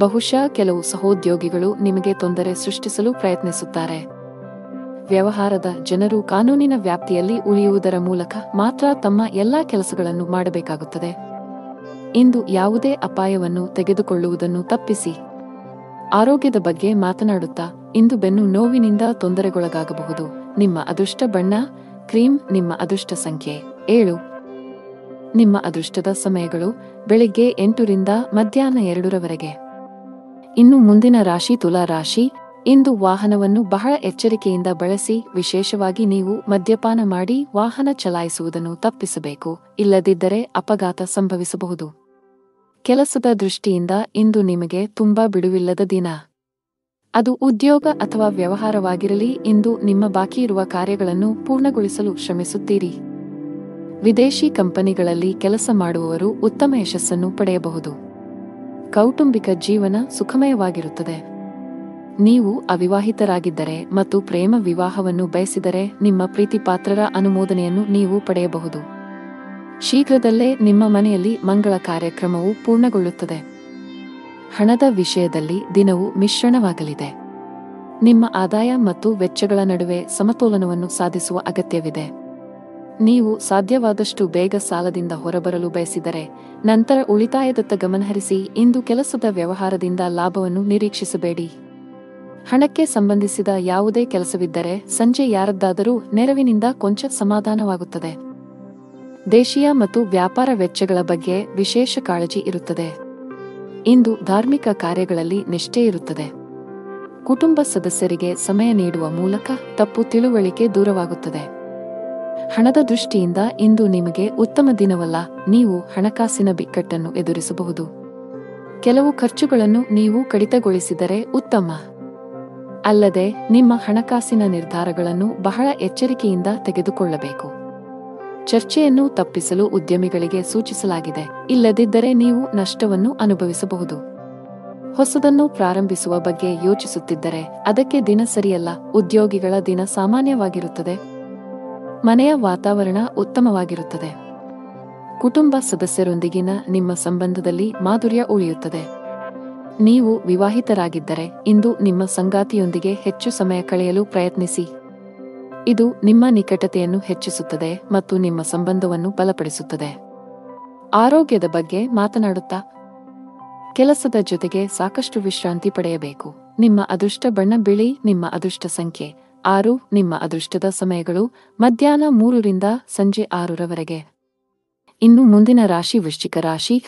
ಬಹುಶಃ ಕೆಲವು ಸಹೋದ್ಯೋಗಿಗಳು ನಿಮಗೆ ತೊಂದರೆ ಸೃಷ್ಟಿಸಲು ಪ್ರಯತ್ನಿಸುತ್ತಾರೆ. ವ್ಯವಹಾರದ ಜನರು ಕಾನೂನಿನ ವ್ಯಾಪ್ತಿಯಲ್ಲಿ ಉಳಿಯುವುದರ ಮೂಲಕ ಮಾತ್ರ ತಮ್ಮ ಎಲ್ಲಾ ಕೆಲಸಗಳನ್ನು ಮಾಡಬೇಕಾಗುತ್ತದೆ. ಇಂದು ಯಾವುದೇ ಅಪಾಯವನ್ನು ತೆಗೆದುಕೊಳ್ಳುವುದನ್ನು ತಪ್ಪಿಸಿ. ಆರೋಗ್ಯದ ಬಗ್ಗೆ ಮಾತನಾಡುತ್ತಾ ಇಂದು ಬೆನ್ನು ನೋವಿನಿಂದ ತೊಂದರೆಗೊಳಗಾಗಬಹುದು. ನಿಮ್ಮ ಅದೃಷ್ಟ ಬಣ್ಣ ಕ್ರೀಮ್. ನಿಮ್ಮ ಅದೃಷ್ಟ ಸಂಖ್ಯೆ 7. ನಿಮ್ಮ ಅದೃಷ್ಟದ ಸಮಯಗಳು ಬೆಳಿಗ್ಗೆ 8 ರಿಂದ ಮಧ್ಯಾಹ್ನ 2 ಇನ್ನು ಮುಂದಿನ ರಾಶಿ ತುಲಾ ರಾಶಿ. ಇಂದು ವಾಹನವನ್ನು ಬಹಳ ಎಚ್ಚರಿಕೆಯಿಂದ ಬಳಸಿ. ವಿಶೇಷವಾಗಿ ನೀವು ಮದ್ಯಪಾನ ಮಾಡಿ ವಾಹನ ಚಲಾಯಿಸುವುದನ್ನು ತಪ್ಪಿಸಬೇಕು. ಇಲ್ಲದಿದ್ದರೆ ಅಪಘಾತ ಸಂಭವಿಸಬಹುದು. ಕೆಲಸದ ದೃಷ್ಟಿಯಿಂದ ಇಂದು ನಿಮಗೆ ತುಂಬಾ ಬಿಡುವಿಲ್ಲದ ದಿನ. ಅದು ಉದ್ಯೋಗ ಅಥವಾ ವ್ಯವಹಾರವಾಗಿರಲಿ, ಇಂದು ನಿಮ್ಮ ಬಾಕಿ ಇರುವ ಕಾರ್ಯಗಳನ್ನು ಪೂರ್ಣಗೊಳಿಸಲು ಶ್ರಮಿಸುತ್ತೀರಿ. ವಿದೇಶಿ ಕಂಪನಿಗಳಲ್ಲಿ ಕೆಲಸ ಮಾಡುವವರು ಉತ್ತಮ ಯಶಸ್ಸನ್ನು ಪಡೆಯಬಹುದು. ಕೌಟುಂಬಿಕ ಜೀವನ ಸುಖಮಯವಾಗಿರುತ್ತದೆ. ನೀವು ಅವಿವಾಹಿತರಾಗಿದ್ದರೆ ಮತ್ತು ಪ್ರೇಮ ವಿವಾಹವನ್ನು ಬಯಸಿದರೆ ನಿಮ್ಮ ಪ್ರೀತಿಪಾತ್ರರ ಅನುಮೋದನೆಯನ್ನು ನೀವು ಪಡೆಯಬಹುದು. ಶೀಘ್ರದಲ್ಲೇ ನಿಮ್ಮ ಮನೆಯಲ್ಲಿ ಮಂಗಳ ಕಾರ್ಯಕ್ರಮವು ಪೂರ್ಣಗೊಳ್ಳುತ್ತದೆ. ಹಣದ ವಿಷಯದಲ್ಲಿ ದಿನವು ಮಿಶ್ರಣವಾಗಲಿದೆ. ನಿಮ್ಮ ಆದಾಯ ಮತ್ತು ವೆಚ್ಚಗಳ ನಡುವೆ ಸಮತೋಲನವನ್ನು ಸಾಧಿಸುವ ಅಗತ್ಯವಿದೆ. ನೀವು ಸಾಧ್ಯವಾದಷ್ಟು ಬೇಗ ಸಾಲದಿಂದ ಹೊರಬರಲು ಬಯಸಿದರೆ ನಂತರ ಉಳಿತಾಯದತ್ತ ಗಮನಹರಿಸಿ. ಇಂದು ಕೆಲಸದ ವ್ಯವಹಾರದಿಂದ ಲಾಭವನ್ನು ನಿರೀಕ್ಷಿಸಬೇಡಿ. ಹಣಕ್ಕೆ ಸಂಬಂಧಿಸಿದ ಯಾವುದೇ ಕೆಲಸವಿದ್ದರೆ ಸಂಜೆ ಯಾರದ್ದಾದರೂ ನೆರವಿನಿಂದ ಕೊಂಚ ಸಮಾಧಾನವಾಗುತ್ತದೆ. ದೇಶೀಯ ಮತ್ತು ವ್ಯಾಪಾರ ವೆಚ್ಚಗಳ ಬಗ್ಗೆ ವಿಶೇಷ ಕಾಳಜಿ ಇರುತ್ತದೆ. ಇಂದು ಧಾರ್ಮಿಕ ಕಾರ್ಯಗಳಲ್ಲಿ ನಿಷ್ಠೆ ಇರುತ್ತದೆ. ಕುಟುಂಬ ಸದಸ್ಯರಿಗೆ ಸಮಯ ನೀಡುವ ಮೂಲಕ ತಪ್ಪು ತಿಳುವಳಿಕೆ ದೂರವಾಗುತ್ತದೆ. ಹಣದ ದೃಷ್ಟಿಯಿಂದ ಇಂದು ನಿಮಗೆ ಉತ್ತಮ ದಿನವಲ್ಲ. ನೀವು ಹಣಕಾಸಿನ ಬಿಕ್ಕಟ್ಟನ್ನು ಎದುರಿಸಬಹುದು. ಕೆಲವು ಖರ್ಚುಗಳನ್ನು ನೀವು ಕಡಿತಗೊಳಿಸಿದರೆ ಉತ್ತಮ. ಅಲ್ಲದೆ ನಿಮ್ಮ ಹಣಕಾಸಿನ ನಿರ್ಧಾರಗಳನ್ನು ಬಹಳ ಎಚ್ಚರಿಕೆಯಿಂದ ತೆಗೆದುಕೊಳ್ಳಬೇಕು. ಚರ್ಚೆಯನ್ನು ತಪ್ಪಿಸಲು ಉದ್ಯಮಿಗಳಿಗೆ ಸೂಚಿಸಲಾಗಿದೆ, ಇಲ್ಲದಿದ್ದರೆ ನೀವು ನಷ್ಟವನ್ನು ಅನುಭವಿಸಬಹುದು. ಹೊಸದನ್ನು ಪ್ರಾರಂಭಿಸುವ ಬಗ್ಗೆ ಯೋಚಿಸುತ್ತಿದ್ದರೆ ಅದಕ್ಕೆ ದಿನ ಸರಿಯಲ್ಲ. ಉದ್ಯೋಗಿಗಳ ದಿನ ಸಾಮಾನ್ಯವಾಗಿರುತ್ತದೆ. ಮನೆಯ ವಾತಾವರಣ ಉತ್ತಮವಾಗಿರುತ್ತದೆ. ಕುಟುಂಬ ಸದಸ್ಯರೊಂದಿಗಿನ ನಿಮ್ಮ ಸಂಬಂಧದಲ್ಲಿ ಮಾಧುರ್ಯ ಉಳಿಯುತ್ತದೆ. ನೀವು ವಿವಾಹಿತರಾಗಿದ್ದರೆ ಇಂದು ನಿಮ್ಮ ಸಂಗಾತಿಯೊಂದಿಗೆ ಹೆಚ್ಚು ಸಮಯ ಕಳೆಯಲು ಪ್ರಯತ್ನಿಸಿ. ಇದು ನಿಮ್ಮ ನಿಕಟತೆಯನ್ನು ಹೆಚ್ಚಿಸುತ್ತದೆ ಮತ್ತು ನಿಮ್ಮ ಸಂಬಂಧವನ್ನು ಬಲಪಡಿಸುತ್ತದೆ. ಆರೋಗ್ಯದ ಬಗ್ಗೆ ಮಾತನಾಡುತ್ತಾ ಕೆಲಸದ ಜೊತೆಗೆ ಸಾಕಷ್ಟು ವಿಶ್ರಾಂತಿ ಪಡೆಯಬೇಕು. ನಿಮ್ಮ ಅದೃಷ್ಟ ಬಣ್ಣ ಬಿಳಿ. ನಿಮ್ಮ ಅದೃಷ್ಟ ಸಂಖ್ಯೆ 6. ನಿಮ್ಮ ಅದೃಷ್ಟದ ಸಮಯಗಳು ಮಧ್ಯಾಹ್ನ 3 ರಿಂದ ಸಂಜೆ 6ರವರೆಗೆ. ಇನ್ನು ಮುಂದಿನ ರಾಶಿ ವೃಶ್ಚಿಕ ರಾಶಿ.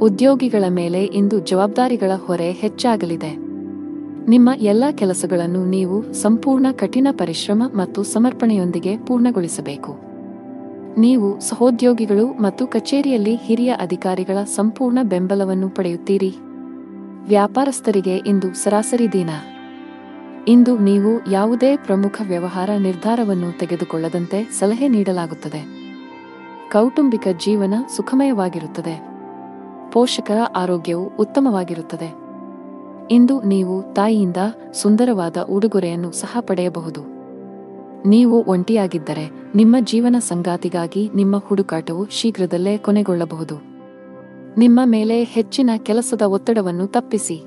ಉದ್ಯೋಗಿಗಳ ಮೇಲೆ ಇಂದು ಜವಾಬ್ದಾರಿಗಳ ಹೊರೆ ಹೆಚ್ಚಾಗಲಿದೆ. ನಿಮ್ಮ ಎಲ್ಲ ಕೆಲಸಗಳನ್ನು ನೀವು ಸಂಪೂರ್ಣ ಕಠಿಣ ಪರಿಶ್ರಮ ಮತ್ತು ಸಮರ್ಪಣೆಯೊಂದಿಗೆ ಪೂರ್ಣಗೊಳಿಸಬೇಕು. ನೀವು ಸಹೋದ್ಯೋಗಿಗಳು ಮತ್ತು ಕಚೇರಿಯಲ್ಲಿ ಹಿರಿಯ ಅಧಿಕಾರಿಗಳ ಸಂಪೂರ್ಣ ಬೆಂಬಲವನ್ನು ಪಡೆಯುತ್ತೀರಿ. ವ್ಯಾಪಾರಸ್ಥರಿಗೆ ಇಂದು ಸರಾಸರಿ ದಿನ. ಇಂದು ನೀವು ಯಾವುದೇ ಪ್ರಮುಖ ವ್ಯವಹಾರ ನಿರ್ಧಾರವನ್ನು ತೆಗೆದುಕೊಳ್ಳದಂತೆ ಸಲಹೆ ನೀಡಲಾಗುತ್ತದೆ. ಕೌಟುಂಬಿಕ ಜೀವನ ಸುಖಮಯವಾಗಿರುತ್ತದೆ. ಪೋಷಕರ ಆರೋಗ್ಯವು ಉತ್ತಮವಾಗಿರುತ್ತದೆ. ಇಂದು ನೀವು ತಾಯಿಯಿಂದ ಸುಂದರವಾದ ಉಡುಗೊರೆಯನ್ನು ಸಹ ಪಡೆಯಬಹುದು. ನೀವು ಒಂಟಿಯಾಗಿದ್ದರೆ ನಿಮ್ಮ ಜೀವನ ಸಂಗಾತಿಗಾಗಿ ನಿಮ್ಮ ಹುಡುಕಾಟವು ಶೀಘ್ರದಲ್ಲೇ ಕೊನೆಗೊಳ್ಳಬಹುದು. ನಿಮ್ಮ ಮೇಲೆ ಹೆಚ್ಚಿನ ಕೆಲಸದ ಒತ್ತಡವನ್ನು ತಪ್ಪಿಸಿ.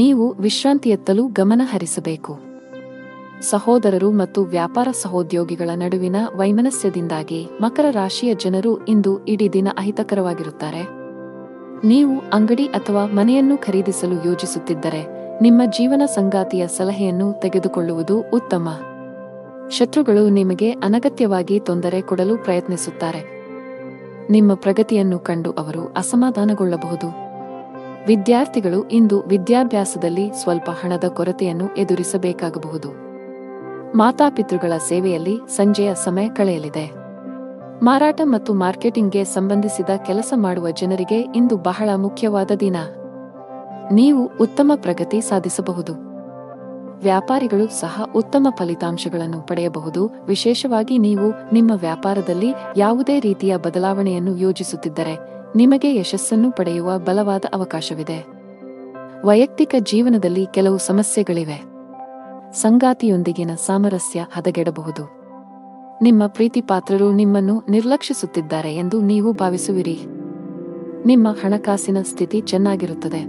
ನೀವು ವಿಶ್ರಾಂತಿಯತ್ತಲೂ ಗಮನ ಹರಿಸಬೇಕು. ಸಹೋದರರು ಮತ್ತು ವ್ಯಾಪಾರ ಸಹೋದ್ಯೋಗಿಗಳ ನಡುವಿನ ವೈಮನಸ್ಯದಿಂದಾಗಿ ಮಕರ ರಾಶಿಯ ಜನರು ಇಂದು ಇಡೀ ದಿನ ಅಹಿತಕರವಾಗಿರುತ್ತಾರೆ. ನೀವು ಅಂಗಡಿ ಅಥವಾ ಮನೆಯನ್ನು ಖರೀದಿಸಲು ಯೋಜಿಸುತ್ತಿದ್ದರೆ ನಿಮ್ಮ ಜೀವನ ಸಂಗಾತಿಯ ಸಲಹೆಯನ್ನು ತೆಗೆದುಕೊಳ್ಳುವುದು ಉತ್ತಮ. ಶತ್ರುಗಳು ನಿಮಗೆ ಅನಗತ್ಯವಾಗಿ ತೊಂದರೆ ಕೊಡಲು ಪ್ರಯತ್ನಿಸುತ್ತಾರೆ. ನಿಮ್ಮ ಪ್ರಗತಿಯನ್ನು ಕಂಡು ಅವರು ಅಸಮಾಧಾನಗೊಳ್ಳಬಹುದು. ವಿದ್ಯಾರ್ಥಿಗಳು ಇಂದು ವಿದ್ಯಾಭ್ಯಾಸದಲ್ಲಿ ಸ್ವಲ್ಪ ಹಣದ ಕೊರತೆಯನ್ನು ಎದುರಿಸಬೇಕಾಗಬಹುದು. ಮಾತಾಪಿತೃಗಳ ಸೇವೆಯಲ್ಲಿ ಸಂಜೆಯ ಸಮಯ ಕಳೆಯಲಿದೆ. ಮಾರಾಟ ಮತ್ತು ಮಾರ್ಕೆಟಿಂಗ್ಗೆ ಸಂಬಂಧಿಸಿದ ಕೆಲಸ ಮಾಡುವ ಜನರಿಗೆ ಇಂದು ಬಹಳ ಮುಖ್ಯವಾದ ದಿನ. ನೀವು ಉತ್ತಮ ಪ್ರಗತಿ ಸಾಧಿಸಬಹುದು. ವ್ಯಾಪಾರಿಗಳು ಸಹ ಉತ್ತಮ ಫಲಿತಾಂಶಗಳನ್ನು ಪಡೆಯಬಹುದು. ವಿಶೇಷವಾಗಿ ನೀವು ನಿಮ್ಮ ವ್ಯಾಪಾರದಲ್ಲಿ ಯಾವುದೇ ರೀತಿಯ ಬದಲಾವಣೆಯನ್ನು ಯೋಜಿಸುತ್ತಿದ್ದರೆ ನಿಮಗೆ ಯಶಸ್ಸನ್ನು ಪಡೆಯುವ ಬಲವಾದ ಅವಕಾಶವಿದೆ. ವೈಯಕ್ತಿಕ ಜೀವನದಲ್ಲಿ ಕೆಲವು ಸಮಸ್ಯೆಗಳಿವೆ. ಸಂಗಾತಿಯೊಂದಿಗಿನ ಸಾಮರಸ್ಯ ಹದಗೆಡಬಹುದು. ನಿಮ್ಮ ಪ್ರೀತಿಪಾತ್ರರು ನಿಮ್ಮನ್ನು ನಿರ್ಲಕ್ಷಿಸುತ್ತಿದ್ದಾರೆ ಎಂದು ನೀವು ಭಾವಿಸುವಿರಿ. ನಿಮ್ಮ ಹಣಕಾಸಿನ ಸ್ಥಿತಿ ಚೆನ್ನಾಗಿರುತ್ತದೆ.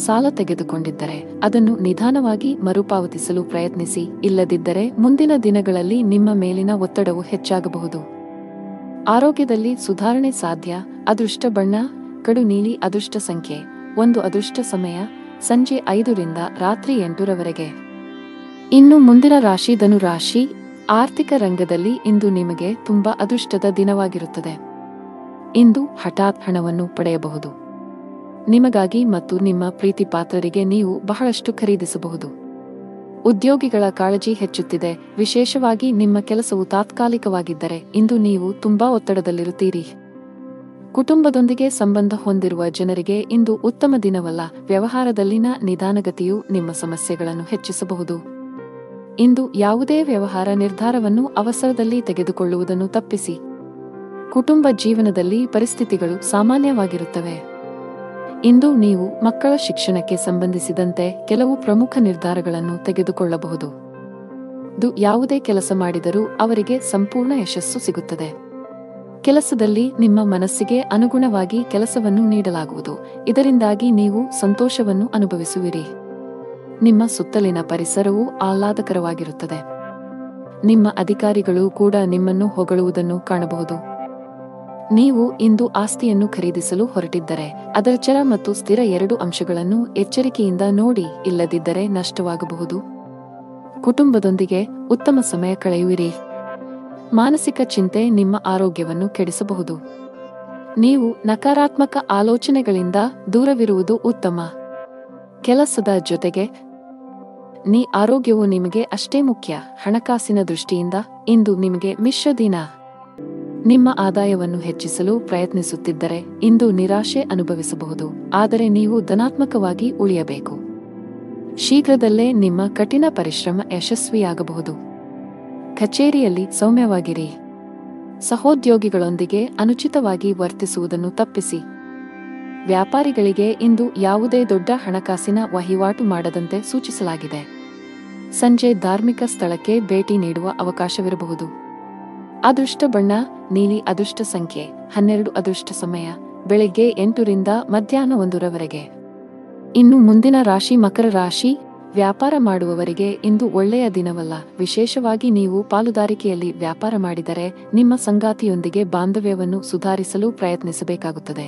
ಸಾಲ ತೆಗೆದುಕೊಂಡಿದ್ದರೆ ಅದನ್ನು ನಿಧಾನವಾಗಿ ಮರುಪಾವತಿಸಲು ಪ್ರಯತ್ನಿಸಿ. ಇಲ್ಲದಿದ್ದರೆ ಮುಂದಿನ ದಿನಗಳಲ್ಲಿ ನಿಮ್ಮ ಮೇಲಿನ ಒತ್ತಡವು ಹೆಚ್ಚಾಗಬಹುದು. ಆರೋಗ್ಯದಲ್ಲಿ ಸುಧಾರಣೆ ಸಾಧ್ಯ. ಅದೃಷ್ಟ ಬಣ್ಣ ಕಡು ನೀಲಿ. ಅದೃಷ್ಟ ಸಂಖ್ಯೆ 1. ಅದೃಷ್ಟ ಸಮಯ ಸಂಜೆ 5 ರಿಂದ ರಾತ್ರಿ 8ರವರೆಗೆ. ಇನ್ನು ಮುಂದಿನ ರಾಶಿ ಧನು ರಾಶಿ. ಆರ್ಥಿಕ ರಂಗದಲ್ಲಿ ಇಂದು ನಿಮಗೆ ತುಂಬಾ ಅದೃಷ್ಟದ ದಿನವಾಗಿರುತ್ತದೆ. ಇಂದು ಹಠಾತ್ ಹಣವನ್ನು ಪಡೆಯಬಹುದು. ನಿಮಗಾಗಿ ಮತ್ತು ನಿಮ್ಮ ಪ್ರೀತಿಪಾತ್ರರಿಗೆ ನೀವು ಬಹಳಷ್ಟು ಖರೀದಿಸಬಹುದು. ಉದ್ಯೋಗಿಗಳ ಕಾಳಜಿ ಹೆಚ್ಚುತ್ತಿದೆ. ವಿಶೇಷವಾಗಿ ನಿಮ್ಮ ಕೆಲಸವು ತಾತ್ಕಾಲಿಕವಾಗಿದ್ದರೆ ಇಂದು ನೀವು ತುಂಬಾ ಒತ್ತಡದಲ್ಲಿರುತ್ತೀರಿ. ಕುಟುಂಬದೊಂದಿಗೆ ಸಂಬಂಧ ಹೊಂದಿರುವ ಜನರಿಗೆ ಇಂದು ಉತ್ತಮ ದಿನವಲ್ಲ. ವ್ಯವಹಾರದಲ್ಲಿನ ನಿಧಾನಗತಿಯು ನಿಮ್ಮ ಸಮಸ್ಯೆಗಳನ್ನು ಹೆಚ್ಚಿಸಬಹುದು. ಇಂದು ಯಾವುದೇ ವ್ಯವಹಾರ ನಿರ್ಧಾರವನ್ನು ಅವಸರದಲ್ಲಿ ತೆಗೆದುಕೊಳ್ಳುವುದನ್ನು ತಪ್ಪಿಸಿ. ಕುಟುಂಬ ಜೀವನದಲ್ಲಿ ಪರಿಸ್ಥಿತಿಗಳು ಸಾಮಾನ್ಯವಾಗಿರುತ್ತವೆ. ಇಂದು ನೀವು ಮಕ್ಕಳ ಶಿಕ್ಷಣಕ್ಕೆ ಸಂಬಂಧಿಸಿದಂತೆ ಕೆಲವು ಪ್ರಮುಖ ನಿರ್ಧಾರಗಳನ್ನು ತೆಗೆದುಕೊಳ್ಳಬಹುದು. ಯಾವುದೇ ಕೆಲಸ ಮಾಡಿದರೂ ಅವರಿಗೆ ಸಂಪೂರ್ಣ ಯಶಸ್ಸು ಸಿಗುತ್ತದೆ. ಕೆಲಸದಲ್ಲಿ ನಿಮ್ಮ ಮನಸ್ಸಿಗೆ ಅನುಗುಣವಾಗಿ ಕೆಲಸವನ್ನು ನೀಡಲಾಗುವುದು. ಇದರಿಂದಾಗಿ ನೀವು ಸಂತೋಷವನ್ನು ಅನುಭವಿಸುವಿರಿ. ನಿಮ್ಮ ಸುತ್ತಲಿನ ಪರಿಸರವು ಆಹ್ಲಾದಕರವಾಗಿರುತ್ತದೆ. ನಿಮ್ಮ ಅಧಿಕಾರಿಗಳು ಕೂಡ ನಿಮ್ಮನ್ನು ಹೊಗಳುವುದನ್ನು ಕಾಣಬಹುದು. ನೀವು ಇಂದು ಆಸ್ತಿಯನ್ನು ಖರೀದಿಸಲು ಹೊರಟಿದ್ದರೆ ಅದರ ಚರ ಮತ್ತು ಸ್ಥಿರ ಎರಡು ಅಂಶಗಳನ್ನು ಎಚ್ಚರಿಕೆಯಿಂದ ನೋಡಿ, ಇಲ್ಲದಿದ್ದರೆ ನಷ್ಟವಾಗಬಹುದು. ಕುಟುಂಬದೊಂದಿಗೆ ಉತ್ತಮ ಸಮಯ ಕಳೆಯುವಿರಿ. ಮಾನಸಿಕ ಚಿಂತೆ ನಿಮ್ಮ ಆರೋಗ್ಯವನ್ನು ಕೆಡಿಸಬಹುದು. ನೀವು ನಕಾರಾತ್ಮಕ ಆಲೋಚನೆಗಳಿಂದ ದೂರವಿರುವುದು ಉತ್ತಮ. ಕೆಲಸದ ಜೊತೆಗೆ ಆರೋಗ್ಯವು ನಿಮಗೆ ಅಷ್ಟೇ ಮುಖ್ಯ. ಹಣಕಾಸಿನ ದೃಷ್ಟಿಯಿಂದ ಇಂದು ನಿಮಗೆ ಮಿಶ್ರ ದಿನ. ನಿಮ್ಮ ಆದಾಯವನ್ನು ಹೆಚ್ಚಿಸಲು ಪ್ರಯತ್ನಿಸುತ್ತಿದ್ದರೆ ಇಂದು ನಿರಾಶೆ ಅನುಭವಿಸಬಹುದು. ಆದರೆ ನೀವು ಧನಾತ್ಮಕವಾಗಿ ಉಳಿಯಬೇಕು. ಶೀಘ್ರದಲ್ಲೇ ನಿಮ್ಮ ಕಠಿಣ ಪರಿಶ್ರಮ ಯಶಸ್ವಿಯಾಗಬಹುದು. ಕಚೇರಿಯಲ್ಲಿ ಸೌಮ್ಯವಾಗಿರಿ. ಸಹೋದ್ಯೋಗಿಗಳೊಂದಿಗೆ ಅನುಚಿತವಾಗಿ ವರ್ತಿಸುವುದನ್ನು ತಪ್ಪಿಸಿ. ವ್ಯಾಪಾರಿಗಳಿಗೆ ಇಂದು ಯಾವುದೇ ದೊಡ್ಡ ಹಣಕಾಸಿನ ವಹಿವಾಟು ಮಾಡದಂತೆ ಸೂಚಿಸಲಾಗಿದೆ. ಸಂಜೆ ಧಾರ್ಮಿಕ ಸ್ಥಳಕ್ಕೆ ಭೇಟಿ ನೀಡುವ ಅವಕಾಶವಿರಬಹುದು. ಅದೃಷ್ಟ ಬಣ್ಣ ನೀಲಿ. ಅದೃಷ್ಟ ಸಂಖ್ಯೆ 12. ಅದೃಷ್ಟ ಸಮಯ ಬೆಳಗ್ಗೆ 8 ರಿಂದ ಮಧ್ಯಾಹ್ನ 1 ರವರೆಗೆ. ಇನ್ನು ಮುಂದಿನ ರಾಶಿ ಮಕರ ರಾಶಿ. ವ್ಯಾಪಾರ ಮಾಡುವವರಿಗೆ ಇಂದು ಒಳ್ಳೆಯ ದಿನವಲ್ಲ. ವಿಶೇಷವಾಗಿ ನೀವು ಪಾಲುದಾರಿಕೆಯಲ್ಲಿ ವ್ಯಾಪಾರ ಮಾಡಿದರೆ ನಿಮ್ಮ ಸಂಗಾತಿಯೊಂದಿಗೆ ಬಾಂಧವ್ಯವನ್ನು ಸುಧಾರಿಸಲು ಪ್ರಯತ್ನಿಸಬೇಕಾಗುತ್ತದೆ.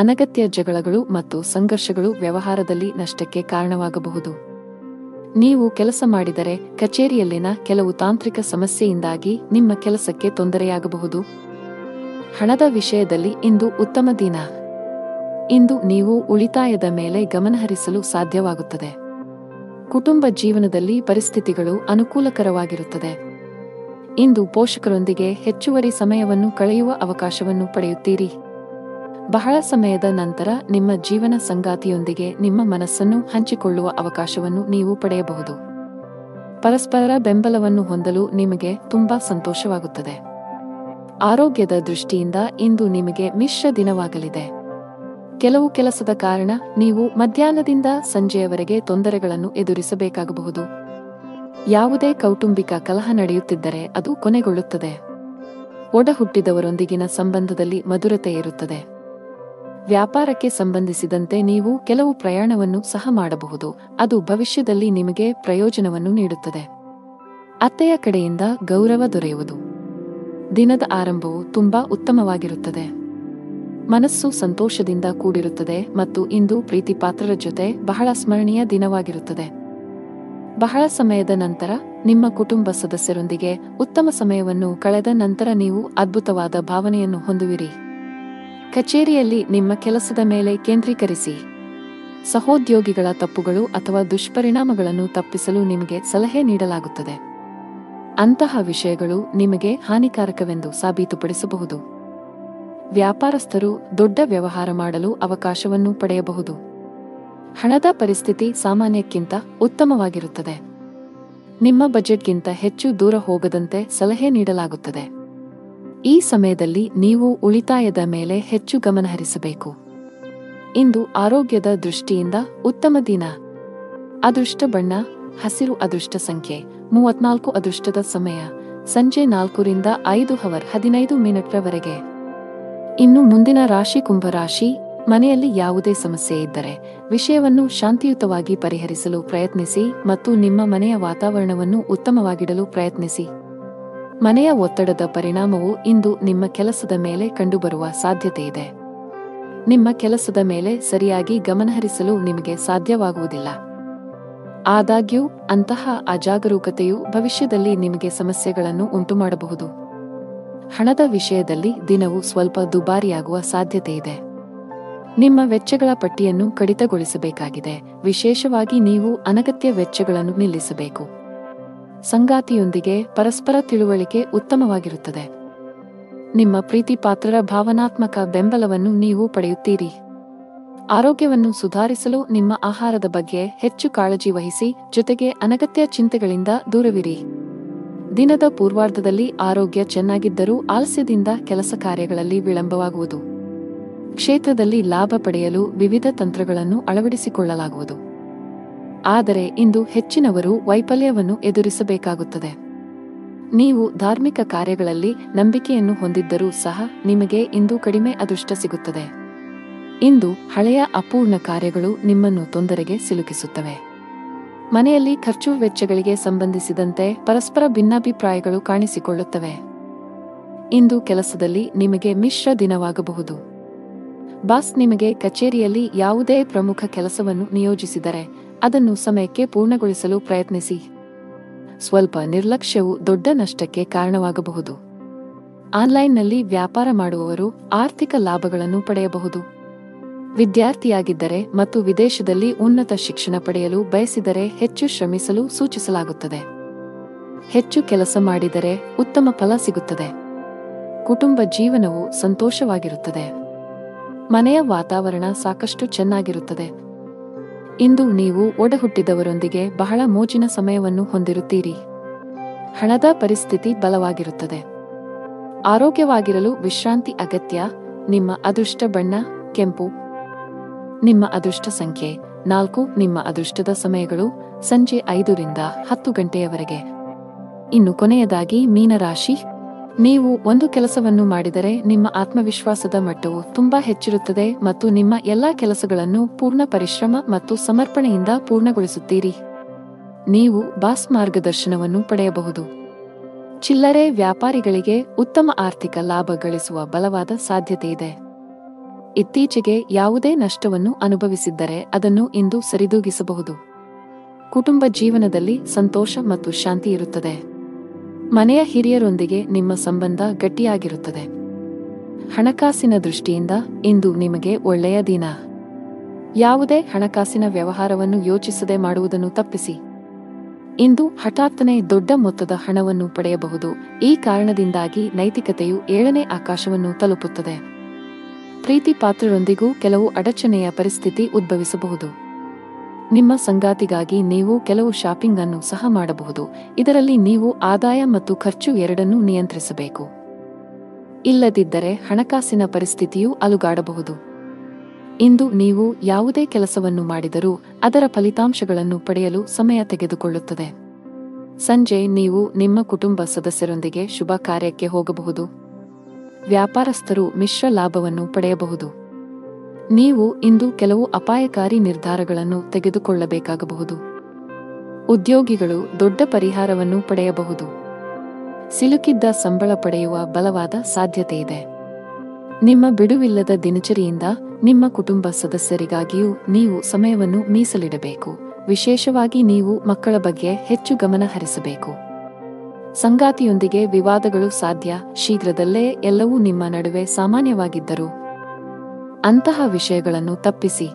ಅನಗತ್ಯ ಜಗಳಗಳು ಮತ್ತು ಸಂಘರ್ಷಗಳು ವ್ಯವಹಾರದಲ್ಲಿ ನಷ್ಟಕ್ಕೆ ಕಾರಣವಾಗಬಹುದು. ನೀವು ಕೆಲಸ ಮಾಡಿದರೆ ಕಚೇರಿಯಲ್ಲಿನ ಕೆಲವು ತಾಂತ್ರಿಕ ಸಮಸ್ಯೆಯಿಂದಾಗಿ ನಿಮ್ಮ ಕೆಲಸಕ್ಕೆ ತೊಂದರೆಯಾಗಬಹುದು. ಹಣದ ವಿಷಯದಲ್ಲಿ ಇಂದು ಉತ್ತಮ ದಿನ. ಇಂದು ನೀವು ಉಳಿತಾಯದ ಮೇಲೆ ಗಮನಹರಿಸಲು ಸಾಧ್ಯವಾಗುತ್ತದೆ. ಕುಟುಂಬ ಜೀವನದಲ್ಲಿ ಪರಿಸ್ಥಿತಿಗಳು ಅನುಕೂಲಕರವಾಗಿರುತ್ತದೆ. ಇಂದು ಪೋಷಕರೊಂದಿಗೆ ಹೆಚ್ಚುವರಿ ಸಮಯವನ್ನು ಕಳೆಯುವ ಅವಕಾಶವನ್ನು ಪಡೆಯುತ್ತೀರಿ. ಬಹಳ ಸಮಯದ ನಂತರ ನಿಮ್ಮ ಜೀವನ ಸಂಗಾತಿಯೊಂದಿಗೆ ನಿಮ್ಮ ಮನಸ್ಸನ್ನು ಹಂಚಿಕೊಳ್ಳುವ ಅವಕಾಶವನ್ನು ನೀವು ಪಡೆಯಬಹುದು. ಪರಸ್ಪರರ ಬೆಂಬಲವನ್ನು ಹೊಂದಲು ನಿಮಗೆ ತುಂಬಾ ಸಂತೋಷವಾಗುತ್ತದೆ. ಆರೋಗ್ಯದ ದೃಷ್ಟಿಯಿಂದ ಇಂದು ನಿಮಗೆ ಮಿಶ್ರ ದಿನವಾಗಲಿದೆ. ಕೆಲವು ಕೆಲಸದ ಕಾರಣ ನೀವು ಮಧ್ಯಾಹ್ನದಿಂದ ಸಂಜೆಯವರೆಗೆ ತೊಂದರೆಗಳನ್ನು ಎದುರಿಸಬೇಕಾಗಬಹುದು. ಯಾವುದೇ ಕೌಟುಂಬಿಕ ಕಲಹ ನಡೆಯುತ್ತಿದ್ದರೆ ಅದು ಕೊನೆಗೊಳ್ಳುತ್ತದೆ. ಒಡ ಹುಟ್ಟಿದವರೊಂದಿಗಿನ ಸಂಬಂಧದಲ್ಲಿ ಮಧುರತೆ ಇರುತ್ತದೆ. ವ್ಯಾಪಾರಕ್ಕೆ ಸಂಬಂಧಿಸಿದಂತೆ ನೀವು ಕೆಲವು ಪ್ರಯಾಣವನ್ನು ಸಹ ಮಾಡಬಹುದು. ಅದು ಭವಿಷ್ಯದಲ್ಲಿ ನಿಮಗೆ ಪ್ರಯೋಜನವನ್ನು ನೀಡುತ್ತದೆ. ಅತ್ತೆಯ ಕಡೆಯಿಂದ ಗೌರವ ದೊರೆಯುವುದು. ದಿನದ ಆರಂಭವು ತುಂಬಾ ಉತ್ತಮವಾಗಿರುತ್ತದೆ. ಮನಸ್ಸು ಸಂತೋಷದಿಂದ ಕೂಡಿರುತ್ತದೆ ಮತ್ತು ಇಂದು ಪ್ರೀತಿಪಾತ್ರರ ಜೊತೆ ಬಹಳ ಸ್ಮರಣೀಯ ದಿನವಾಗಿರುತ್ತದೆ. ಬಹಳ ಸಮಯದ ನಂತರ ನಿಮ್ಮ ಕುಟುಂಬ ಸದಸ್ಯರೊಂದಿಗೆ ಉತ್ತಮ ಸಮಯವನ್ನು ಕಳೆದ ನಂತರ ನೀವು ಅದ್ಭುತವಾದ ಭಾವನೆಯನ್ನು ಹೊಂದುವಿರಿ. ಕಚೇರಿಯಲ್ಲಿ ನಿಮ್ಮ ಕೆಲಸದ ಮೇಲೆ ಕೇಂದ್ರೀಕರಿಸಿ. ಸಹೋದ್ಯೋಗಿಗಳ ತಪ್ಪುಗಳು ಅಥವಾ ದುಷ್ಪರಿಣಾಮಗಳನ್ನು ತಪ್ಪಿಸಲು ನಿಮಗೆ ಸಲಹೆ ನೀಡಲಾಗುತ್ತದೆ. ಅಂತಹ ವಿಷಯಗಳು ನಿಮಗೆ ಹಾನಿಕಾರಕವೆಂದು ಸಾಬೀತುಪಡಿಸಬಹುದು. ವ್ಯಾಪಾರಸ್ಥರು ದೊಡ್ಡ ವ್ಯವಹಾರ ಮಾಡಲು ಅವಕಾಶವನ್ನು ಪಡೆಯಬಹುದು. ಹಣದ ಪರಿಸ್ಥಿತಿ ಸಾಮಾನ್ಯಕ್ಕಿಂತ ಉತ್ತಮವಾಗಿರುತ್ತದೆ. ನಿಮ್ಮ ಬಜೆಟ್ಗಿಂತ ಹೆಚ್ಚು ದೂರ ಹೋಗದಂತೆ ಸಲಹೆ ನೀಡಲಾಗುತ್ತದೆ. ಈ ಸಮಯದಲ್ಲಿ ನೀವು ಉಳಿತಾಯದ ಮೇಲೆ ಹೆಚ್ಚು ಗಮನಹರಿಸಬೇಕು. ಇಂದು ಆರೋಗ್ಯದ ದೃಷ್ಟಿಯಿಂದ ಉತ್ತಮ ದಿನ. ಅದೃಷ್ಟ ಬಣ್ಣ ಹಸಿರು. ಅದೃಷ್ಟ ಸಂಖ್ಯೆ 34. ಅದೃಷ್ಟದ ಸಮಯ ಸಂಜೆ 4 ರಿಂದ 5:15 ರವರೆಗೆ. ಇನ್ನು ಮುಂದಿನ ರಾಶಿ ಕುಂಭರಾಶಿ. ಮನೆಯಲ್ಲಿ ಯಾವುದೇ ಸಮಸ್ಯೆ ಇದ್ದರೆ ವಿಷಯವನ್ನು ಶಾಂತಿಯುತವಾಗಿ ಪರಿಹರಿಸಲು ಪ್ರಯತ್ನಿಸಿ ಮತ್ತು ನಿಮ್ಮ ಮನೆಯ ವಾತಾವರಣವನ್ನು ಉತ್ತಮವಾಗಿಡಲು ಪ್ರಯತ್ನಿಸಿ. ಮನೆಯ ಒತ್ತಡದ ಪರಿಣಾಮವು ಇಂದು ನಿಮ್ಮ ಕೆಲಸದ ಮೇಲೆ ಕಂಡುಬರುವ ಸಾಧ್ಯತೆಯಿದೆ. ನಿಮ್ಮ ಕೆಲಸದ ಮೇಲೆ ಸರಿಯಾಗಿ ಗಮನಹರಿಸಲು ನಿಮಗೆ ಸಾಧ್ಯವಾಗುವುದಿಲ್ಲ. ಆದಾಗ್ಯೂ ಅಂತಹ ಅಜಾಗರೂಕತೆಯು ಭವಿಷ್ಯದಲ್ಲಿ ನಿಮಗೆ ಸಮಸ್ಯೆಗಳನ್ನು ಉಂಟುಮಾಡಬಹುದು. ಹಣದ ವಿಷಯದಲ್ಲಿ ದಿನವು ಸ್ವಲ್ಪ ದುಬಾರಿಯಾಗುವ ಸಾಧ್ಯತೆಯಿದೆ. ನಿಮ್ಮ ವೆಚ್ಚಗಳ ಪಟ್ಟಿಯನ್ನು ಕಡಿತಗೊಳಿಸಬೇಕಾಗಿದೆ. ವಿಶೇಷವಾಗಿ ನೀವು ಅನಗತ್ಯ ವೆಚ್ಚಗಳನ್ನು ನಿಲ್ಲಿಸಬೇಕು. ಸಂಗಾತಿಯೊಂದಿಗೆ ಪರಸ್ಪರ ತಿಳುವಳಿಕೆ ಉತ್ತಮವಾಗಿರುತ್ತದೆ. ನಿಮ್ಮ ಪ್ರೀತಿಪಾತ್ರರ ಭಾವನಾತ್ಮಕ ಬೆಂಬಲವನ್ನು ನೀವು ಪಡೆಯುತ್ತೀರಿ. ಆರೋಗ್ಯವನ್ನು ಸುಧಾರಿಸಲು ನಿಮ್ಮ ಆಹಾರದ ಬಗ್ಗೆ ಹೆಚ್ಚು ಕಾಳಜಿ ವಹಿಸಿ, ಜೊತೆಗೆ ಅನಗತ್ಯ ಚಿಂತೆಗಳಿಂದ ದೂರವಿರಿ. ದಿನದ ಪೂರ್ವಾರ್ಧದಲ್ಲಿ ಆರೋಗ್ಯ ಚೆನ್ನಾಗಿದ್ದರೂ ಆಲಸ್ಯದಿಂದ ಕೆಲಸ ಕಾರ್ಯಗಳಲ್ಲಿ ವಿಳಂಬವಾಗುವುದು. ಕ್ಷೇತ್ರದಲ್ಲಿ ಲಾಭ ಪಡೆಯಲು ವಿವಿಧ ತಂತ್ರಗಳನ್ನು ಅಳವಡಿಸಿಕೊಳ್ಳಲಾಗುವುದು. ಆದರೆ ಇಂದು ಹೆಚ್ಚಿನವರು ವೈಫಲ್ಯವನ್ನು ಎದುರಿಸಬೇಕಾಗುತ್ತದೆ. ನೀವು ಧಾರ್ಮಿಕ ಕಾರ್ಯಗಳಲ್ಲಿ ನಂಬಿಕೆಯನ್ನು ಹೊಂದಿದ್ದರೂ ಸಹ ನಿಮಗೆ ಇಂದು ಕಡಿಮೆ ಅದೃಷ್ಟ ಸಿಗುತ್ತದೆ. ಇಂದು ಹಳೆಯ ಅಪೂರ್ಣ ಕಾರ್ಯಗಳು ನಿಮ್ಮನ್ನು ತೊಂದರೆಗೆ ಸಿಲುಕಿಸುತ್ತವೆ. ಮನೆಯಲ್ಲಿ ಖರ್ಚು ವೆಚ್ಚಗಳಿಗೆ ಸಂಬಂಧಿಸಿದಂತೆ ಪರಸ್ಪರ ಭಿನ್ನಾಭಿಪ್ರಾಯಗಳು ಕಾಣಿಸಿಕೊಳ್ಳುತ್ತವೆ. ಇಂದು ಕೆಲಸದಲ್ಲಿ ನಿಮಗೆ ಮಿಶ್ರ ದಿನವಾಗಬಹುದು. ಬಾಸ್ ನಿಮಗೆ ಕಚೇರಿಯಲ್ಲಿ ಯಾವುದೇ ಪ್ರಮುಖ ಕೆಲಸವನ್ನು ನಿಯೋಜಿಸಿದರೆ ಅದನ್ನು ಸಮಯಕ್ಕೆ ಪೂರ್ಣಗೊಳಿಸಲು ಪ್ರಯತ್ನಿಸಿ. ಸ್ವಲ್ಪ ನಿರ್ಲಕ್ಷ್ಯವು ದೊಡ್ಡ ನಷ್ಟಕ್ಕೆ ಕಾರಣವಾಗಬಹುದು. ಆನ್ಲೈನ್ನಲ್ಲಿ ವ್ಯಾಪಾರ ಮಾಡುವವರು ಆರ್ಥಿಕ ಲಾಭಗಳನ್ನು ಪಡೆಯಬಹುದು. ವಿದ್ಯಾರ್ಥಿಯಾಗಿದ್ದರೆ ಮತ್ತು ವಿದೇಶದಲ್ಲಿ ಉನ್ನತ ಶಿಕ್ಷಣ ಪಡೆಯಲು ಬಯಸಿದರೆ ಹೆಚ್ಚು ಶ್ರಮಿಸಲು ಸೂಚಿಸಲಾಗುತ್ತದೆ. ಹೆಚ್ಚು ಕೆಲಸ ಮಾಡಿದರೆ ಉತ್ತಮ ಫಲ ಸಿಗುತ್ತದೆ. ಕುಟುಂಬ ಜೀವನವು ಸಂತೋಷವಾಗಿರುತ್ತದೆ. ಮನೆಯ ವಾತಾವರಣ ಸಾಕಷ್ಟು ಚೆನ್ನಾಗಿರುತ್ತದೆ. ಇಂದು ನೀವು ಒಡಹುಟ್ಟಿದವರೊಂದಿಗೆ ಬಹಳ ಮೋಜಿನ ಸಮಯವನ್ನು ಹೊಂದಿರುತ್ತೀರಿ. ಹಣದ ಪರಿಸ್ಥಿತಿ ಬಲವಾಗಿರುತ್ತದೆ. ಆರೋಗ್ಯವಾಗಿರಲು ವಿಶ್ರಾಂತಿ ಅಗತ್ಯ. ನಿಮ್ಮ ಅದೃಷ್ಟ ಬಣ್ಣ ಕೆಂಪು. ನಿಮ್ಮ ಅದೃಷ್ಟ ಸಂಖ್ಯೆ 4. ನಿಮ್ಮ ಅದೃಷ್ಟದ ಸಮಯಗಳು ಸಂಜೆ 5 ರಿಂದ 10 ಗಂಟೆಯವರೆಗೆ. ಇನ್ನು ಕೊನೆಯದಾಗಿ ಮೀನರಾಶಿ. ನೀವು ಒಂದು ಕೆಲಸವನ್ನು ಮಾಡಿದರೆ ನಿಮ್ಮ ಆತ್ಮವಿಶ್ವಾಸದ ಮಟ್ಟವು ತುಂಬಾ ಹೆಚ್ಚಿರುತ್ತದೆ ಮತ್ತು ನಿಮ್ಮ ಎಲ್ಲಾ ಕೆಲಸಗಳನ್ನು ಪೂರ್ಣ ಪರಿಶ್ರಮ ಮತ್ತು ಸಮರ್ಪಣೆಯಿಂದ ಪೂರ್ಣಗೊಳಿಸುತ್ತೀರಿ. ನೀವು ಬಾಸ್ ಮಾರ್ಗದರ್ಶನವನ್ನು ಪಡೆಯಬಹುದು. ಚಿಲ್ಲರೆ ವ್ಯಾಪಾರಿಗಳಿಗೆ ಉತ್ತಮ ಆರ್ಥಿಕ ಲಾಭ ಗಳಿಸುವ ಬಲವಾದ ಸಾಧ್ಯತೆಯಿದೆ. ಇತ್ತೀಚೆಗೆ ಯಾವುದೇ ನಷ್ಟವನ್ನು ಅನುಭವಿಸಿದ್ದರೆ ಅದನ್ನು ಇಂದು ಸರಿದೂಗಿಸಬಹುದು. ಕುಟುಂಬ ಜೀವನದಲ್ಲಿ ಸಂತೋಷ ಮತ್ತು ಶಾಂತಿ ಇರುತ್ತದೆ. ಮನೆಯ ಹಿರಿಯರೊಂದಿಗೆ ನಿಮ್ಮ ಸಂಬಂಧ ಗಟ್ಟಿಯಾಗಿರುತ್ತದೆ. ಹಣಕಾಸಿನ ದೃಷ್ಟಿಯಿಂದ ಇಂದು ನಿಮಗೆ ಒಳ್ಳೆಯ ದಿನ. ಯಾವುದೇ ಹಣಕಾಸಿನ ವ್ಯವಹಾರವನ್ನು ಯೋಚಿಸದೆ ಮಾಡುವುದನ್ನು ತಪ್ಪಿಸಿ. ಇಂದು ಹಠಾತ್ತನೆ ದೊಡ್ಡ ಮೊತ್ತದ ಹಣವನ್ನು ಪಡೆಯಬಹುದು. ಈ ಕಾರಣದಿಂದಾಗಿ ನೈತಿಕತೆಯು 7ನೇ ಆಕಾಶವನ್ನು ತಲುಪುತ್ತದೆ. ಪ್ರೀತಿ ಪಾತ್ರರೊಂದಿಗೂ ಕೆಲವು ಅಡಚಣೆಯ ಪರಿಸ್ಥಿತಿ ಉದ್ಭವಿಸಬಹುದು. ನಿಮ್ಮ ಸಂಗಾತಿಗಾಗಿ ನೀವು ಕೆಲವು ಶಾಪಿಂಗ್ ಅನ್ನು ಸಹ ಮಾಡಬಹುದು. ಇದರಲ್ಲಿ ನೀವು ಆದಾಯ ಮತ್ತು ಖರ್ಚು ಎರಡನ್ನೂ ನಿಯಂತ್ರಿಸಬೇಕು. ಇಲ್ಲದಿದ್ದರೆ ಹಣಕಾಸಿನ ಪರಿಸ್ಥಿತಿಯು ಅಲುಗಾಡಬಹುದು. ಇಂದು ನೀವು ಯಾವುದೇ ಕೆಲಸವನ್ನು ಮಾಡಿದರೂ ಅದರ ಫಲಿತಾಂಶಗಳನ್ನು ಪಡೆಯಲು ಸಮಯ ತೆಗೆದುಕೊಳ್ಳುತ್ತದೆ. ಸಂಜೆ ನೀವು ನಿಮ್ಮ ಕುಟುಂಬ ಸದಸ್ಯರೊಂದಿಗೆ ಶುಭ ಕಾರ್ಯಕ್ಕೆ ಹೋಗಬಹುದು. ವ್ಯಾಪಾರಸ್ಥರು ಮಿಶ್ರ ಲಾಭವನ್ನು ಪಡೆಯಬಹುದು. ನೀವು ಇಂದು ಕೆಲವು ಅಪಾಯಕಾರಿ ನಿರ್ಧಾರಗಳನ್ನು ತೆಗೆದುಕೊಳ್ಳಬೇಕಾಗಬಹುದು. ಉದ್ಯೋಗಿಗಳು ದೊಡ್ಡ ಪರಿಹಾರವನ್ನು ಪಡೆಯಬಹುದು. ಸಿಲುಕಿದ್ದ ಸಂಬಳ ಪಡೆಯುವ ಬಲವಾದ ಸಾಧ್ಯತೆಯಿದೆ. ನಿಮ್ಮ ಬಿಡುವಿಲ್ಲದ ದಿನಚರಿಯಿಂದ ನಿಮ್ಮ ಕುಟುಂಬ ಸದಸ್ಯರಿಗಾಗಿಯೂ ನೀವು ಸಮಯವನ್ನು ಮೀಸಲಿಡಬೇಕು. ವಿಶೇಷವಾಗಿ ನೀವು ಮಕ್ಕಳ ಬಗ್ಗೆ ಹೆಚ್ಚು ಗಮನ ಹರಿಸಬೇಕು. ಸಂಗಾತಿಯೊಂದಿಗೆ ವಿವಾದಗಳು ಸಾಧ್ಯ. ಶೀಘ್ರದಲ್ಲೇ ಎಲ್ಲವೂ ನಿಮ್ಮ ನಡುವೆ ಸಾಮಾನ್ಯವಾಗಿದ್ದರು ಅಂತಹ ವಿಷಯಗಳನ್ನು ತಪ್ಪಿಸಿ.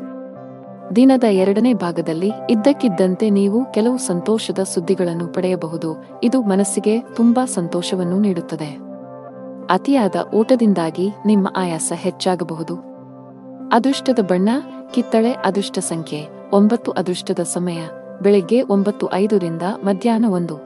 ದಿನದ 2ನೇ ಭಾಗದಲ್ಲಿ ಇದ್ದಕ್ಕಿದ್ದಂತೆ ನೀವು ಕೆಲವು ಸಂತೋಷದ ಸುದ್ದಿಗಳನ್ನು ಪಡೆಯಬಹುದು. ಇದು ಮನಸ್ಸಿಗೆ ತುಂಬಾ ಸಂತೋಷವನ್ನು ನೀಡುತ್ತದೆ. ಅತಿಯಾದ ಊಟದಿಂದಾಗಿ ನಿಮ್ಮ ಆಯಾಸ ಹೆಚ್ಚಾಗಬಹುದು. ಅದೃಷ್ಟದ ಬಣ್ಣ ಕಿತ್ತಳೆ. ಅದೃಷ್ಟ ಸಂಖ್ಯೆ 9. ಅದೃಷ್ಟದ ಸಮಯ ಬೆಳಿಗ್ಗೆ 9:05 ರಿಂದ ಮಧ್ಯಾಹ್ನ 1.